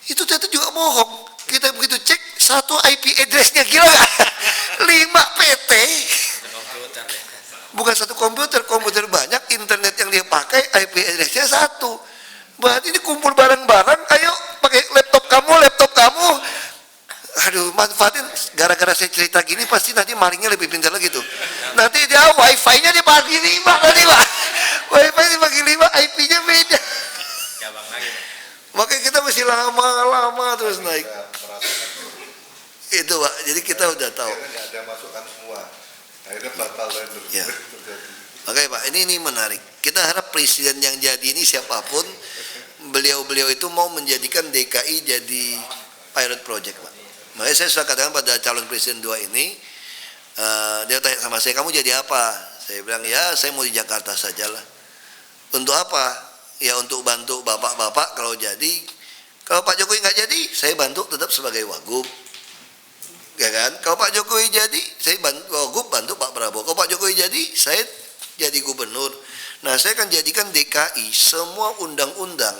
Speaker 3: itu tidak nggak bohong. Kita begitu cek satu IP address-nya, gila nggak? 5 PT. Bukan satu komputer banyak, internet yang dia pakai IP address-nya satu. Berarti ini kumpul bareng-bareng, ayo pakai laptop kamu. Aduh, manfaatin. Gara-gara saya cerita gini pasti nanti malingnya lebih pintar lagi tuh. Nanti dia wifi-nya dibagi 5 nanti Pak. Wifi dibagi 5, IP-nya beda. Makanya kita mesti lama-lama terus naik. Itu Pak, jadi kita udah tahu.
Speaker 7: Ada masukan semua. Akhirnya batal tender.
Speaker 3: Ya. Makanya Pak, ini menarik. Kita harap presiden yang jadi ini siapapun, beliau itu mau menjadikan DKI jadi pilot project Pak. Makanya saya sudah katakan pada calon presiden 2 ini, dia tanya sama saya, kamu jadi apa? Saya bilang, ya saya mau di Jakarta sajalah. Untuk apa? Ya untuk bantu bapak-bapak kalau jadi. Kalau Pak Jokowi nggak jadi, saya bantu tetap sebagai wagub. Ya kan? Kalau Pak Jokowi jadi, saya bantu wagub, bantu Pak Prabowo. Kalau Pak Jokowi jadi, saya jadi gubernur. Nah, saya akan jadikan DKI semua undang-undang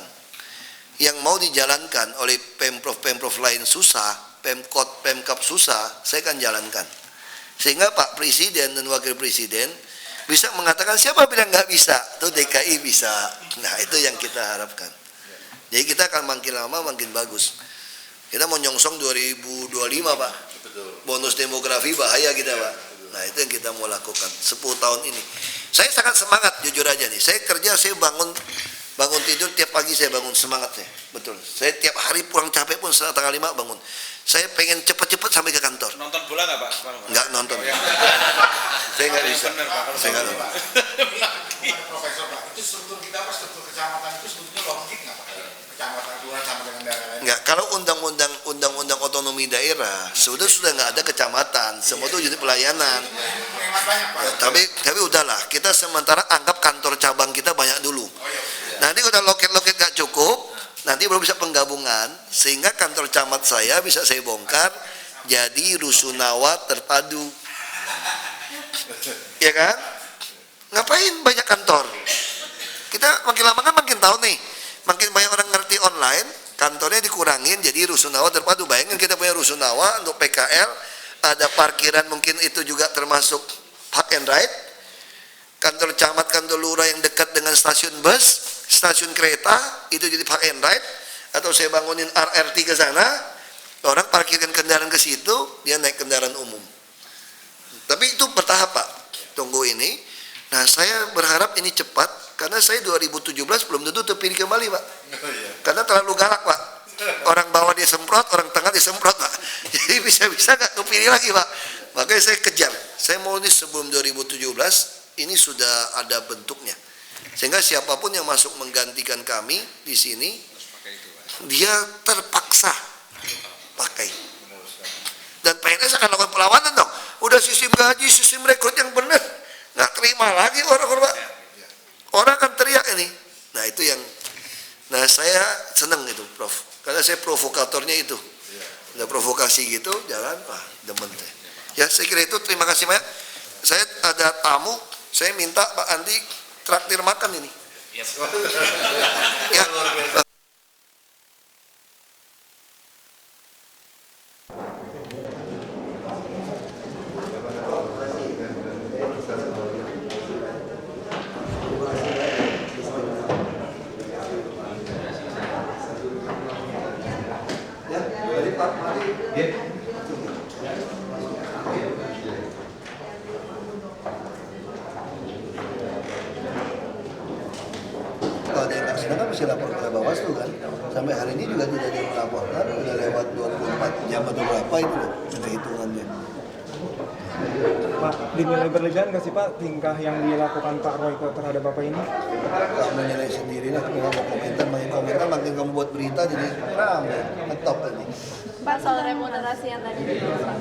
Speaker 3: yang mau dijalankan oleh pemprov lain susah, Pemkap susah, saya akan jalankan. Sehingga Pak Presiden dan Wakil Presiden bisa mengatakan siapa bilang nggak bisa, tuh DKI bisa. Nah, itu yang kita harapkan. Jadi kita akan makin lama makin bagus. Kita mau nyongsong 2025 Pak. Bonus demografi bahaya kita Pak. Nah, itu yang kita mau lakukan 10 tahun ini. Saya sangat semangat, jujur aja nih. Saya kerja, saya bangun tidur tiap pagi, saya bangun semangat saya. Betul. Saya tiap hari pulang capek pun setengah 5 bangun. Saya pengen cepet-cepet sampai ke kantor.
Speaker 10: Nonton bola nggak Pak?
Speaker 3: Nggak nonton. Saya nggak bisa. Saya nggak nonton.
Speaker 10: Profesor Pak, itu struktur kita apa, struktur kecamatan itu sebetulnya logik nggak Pak? Kecamatan kelurahan sama dengan daerah lain.
Speaker 3: Nggak, kalau undang-undang otonomi daerah sudah nggak ada kecamatan, semua itu jadi pelayanan. Ya, tapi udahlah, kita sementara anggap kantor cabang kita banyak dulu. Nanti udah loket-loket nggak cukup, nanti baru bisa penggabungan, sehingga kantor camat saya bisa saya bongkar jadi rusunawa terpadu. Ya kan? Ngapain banyak kantor? Kita makin lama kan makin tahu nih, makin banyak orang ngerti online, kantornya dikurangin jadi rusunawa terpadu. Bayangin kita punya rusunawa untuk PKL, ada parkiran mungkin itu juga termasuk park and ride, kantor camat, kantor lurah yang dekat dengan stasiun bus, stasiun kereta, itu jadi park and ride, atau saya bangunin RRT ke sana, orang parkirkan kendaraan ke situ, dia naik kendaraan umum. Tapi itu bertahap Pak, tunggu ini. Nah, saya berharap ini cepat, karena saya 2017 belum tentu terpilih kembali Pak. Karena terlalu galak Pak. Orang bawah dia semprot, orang tengah disemprot Pak. Jadi bisa-bisa nggak kepilih lagi Pak. Makanya saya kejar. Saya mau ini sebelum 2017 ini sudah ada bentuknya. Sehingga siapapun yang masuk menggantikan kami di sini, dia terpaksa pakai. Dan PNS akan lakukan perlawanan dong. Udah sistem gaji, sistem rekrut yang benar, nggak terima lagi orang-orang Pak. Orang akan teriak ini. Nah, itu yang, nah saya senang itu Prof. Karena saya provokatornya itu. Udah provokasi gitu, jalan, demen deh. Ya, saya kira itu. Terima kasih banyak. Saya ada tamu, saya minta Pak Andi traktir makan ini. Ya. Kalau ada yang nggak sedang kan mesti lapor ke Bawaslu kan. Sampai hari ini juga tidak ada yang melaporkan, udah lewat 24 jam atau berapa itu loh, ada hitungannya.
Speaker 11: Pak, dinilai berlebihan nggak sih Pak tingkah yang dilakukan Pak Royko terhadap Bapak ini?
Speaker 3: Kamu nilai sendiri lah, nggak mau komentar, makin kamu buat berita jadi ramai, ngetop tadi.
Speaker 4: Pak, soal remunerasi yang tadi dibahas Pak.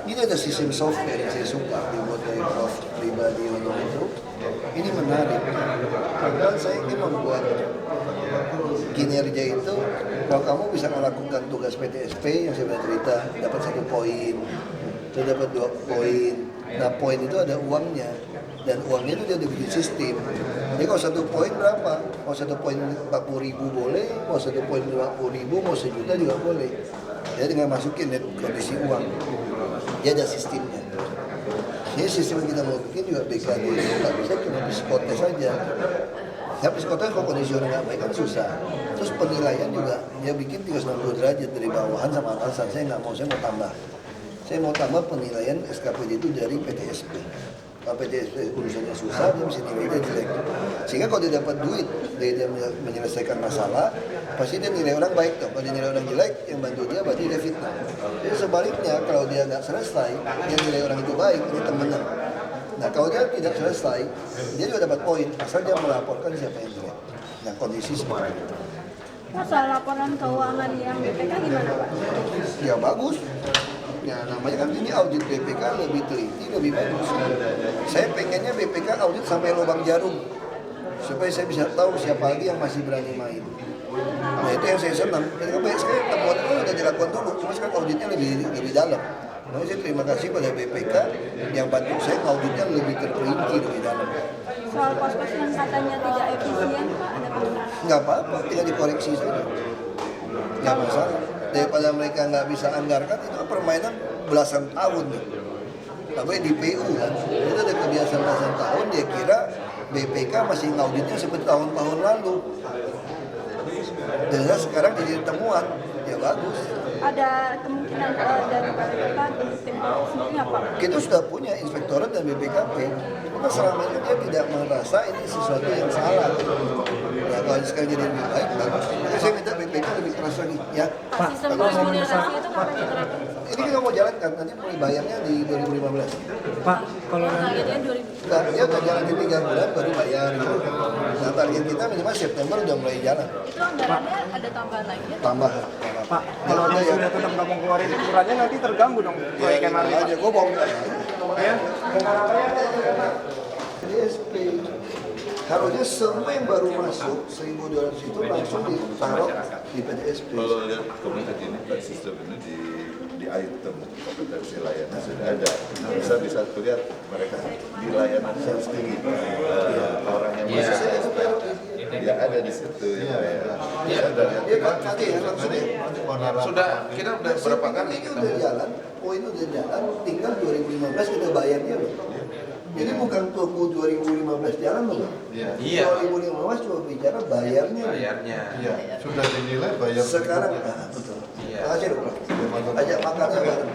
Speaker 3: Ini ada sistem software yang saya suka dibuat dari Prof pribadi untuk itu. Ini menarik. Padahal saya ingin membuat kinerja itu, kalau kamu bisa melakukan tugas PTSP yang saya pernah cerita, dapat 1 poin, atau dapat 2 poin. Nah, poin itu ada uangnya, dan uangnya itu dia dibikin sistem. Jadi kalau 1 poin berapa? Mau 1 poin 40.000 boleh, mau 1 poin 50.000, mau 1 juta juga boleh. Dia tinggal masukin ya, kondisi uang. Dia ada sistemnya. Ini sistem yang kita mau bikin juga BKD, nggak bisa cuma psikotes saja. Ya psikotes kalau kondisi orang nggak baik kan susah. Terus penilaian juga, dia bikin 360 derajat dari bawahan sama atasan. Saya nggak mau, saya mau tambah. Saya mau tambah penilaian SKPD itu dari PTSP. Kalau PTSP urusannya susah, dia mesti nilainya jelek. Sehingga kalau dia dapat duit, dia menyelesaikan masalah, pasti dia nilai orang baik dong. Kalau dia nilai orang jelek, yang bantu dia berarti dia fitnah. Jadi sebaliknya, kalau dia nggak selesai, yang nilai orang itu baik, ini temennya. Nah kalau dia tidak selesai, dia juga dapat poin, asal dia melaporkan siapa yang jelek. Nah kondisi seperti itu.
Speaker 12: Soal laporan keuangan yang BPK gimana Pak?
Speaker 3: Ya bagus. Ya namanya kan ini audit BPK lebih teliti, lebih bagus. Saya pengennya BPK audit sampai lubang jarum. Supaya saya bisa tahu siapa lagi yang masih berani main. Nah itu yang saya senang. Jadi kan banyak sekali temuan itu sudah dilakukan dulu, cuma sekarang auditnya lebih dalam. Makanya saya terima kasih pada BPK yang bantu saya auditnya lebih terperinci, lebih dalam.
Speaker 12: Soal pos-pos yang katanya tidak efisien Pak, ada pembenaran?
Speaker 3: Nggak apa-apa, tinggal dikoreksi saja. Nggak masalah. Daripada mereka nggak bisa anggarkan, itu kan permainan belasan tahun. Tapi di PU kan, itu ada kebiasaan belasan tahun, dia kira BPK masih ngauditnya seperti tahun-tahun lalu. Dan sekarang jadi temuan, ya bagus.
Speaker 12: Ada kemungkinan dari BPK di tim sendiri apa?
Speaker 3: Kita sudah punya inspektorat dan BPKP. Cuma selama ini dia tidak merasa ini sesuatu yang salah. Ya kalau sekarang jadi lebih baik, bagus. Jadi saya minta BPK lebih keras lagi, ya.
Speaker 4: Pak, sistem remunerasi itu kapan diterapkan?
Speaker 3: Ini kita mau jalankan, nanti mulai bayarnya di 2015.
Speaker 11: Pak, kalau
Speaker 4: Targetnya 2000.
Speaker 3: Nah, dia udah jalan di 3 bulan baru bayar gitu. Nah target kita minimal September udah mulai jalan.
Speaker 12: Itu anggarannya ada tambahan lagi?
Speaker 3: Tambah.
Speaker 11: Pak, kalau dia sudah tetap nggak mau keluarin ukurannya nanti terganggu dong proyek yang nanti.
Speaker 3: aja, gue bohong.
Speaker 11: Ya, dengan apa ya?
Speaker 3: DSP. Harusnya semua yang baru masuk 1.200 itu langsung ditaruh di PTSP.
Speaker 13: Kalau lihat kompetensi ini, sistem ini di item kompetensi layanan sudah ada. Bisa lihat mereka di layanan sales tinggi. Orang yang masuk DSP, dia ada di situ.
Speaker 9: Sudah, kita udah berapa kali?
Speaker 3: Ini udah jalan, poin udah jalan, tinggal 2015 kita bayarnya loh. Jadi bukan tunggu 2015 jalan loh.
Speaker 9: Iya.
Speaker 3: 2015 cuma bicara bayarnya.
Speaker 13: Iya, sudah dinilai bayar.
Speaker 3: Sekarang, betul. Makasih loh. Ajak makannya bareng.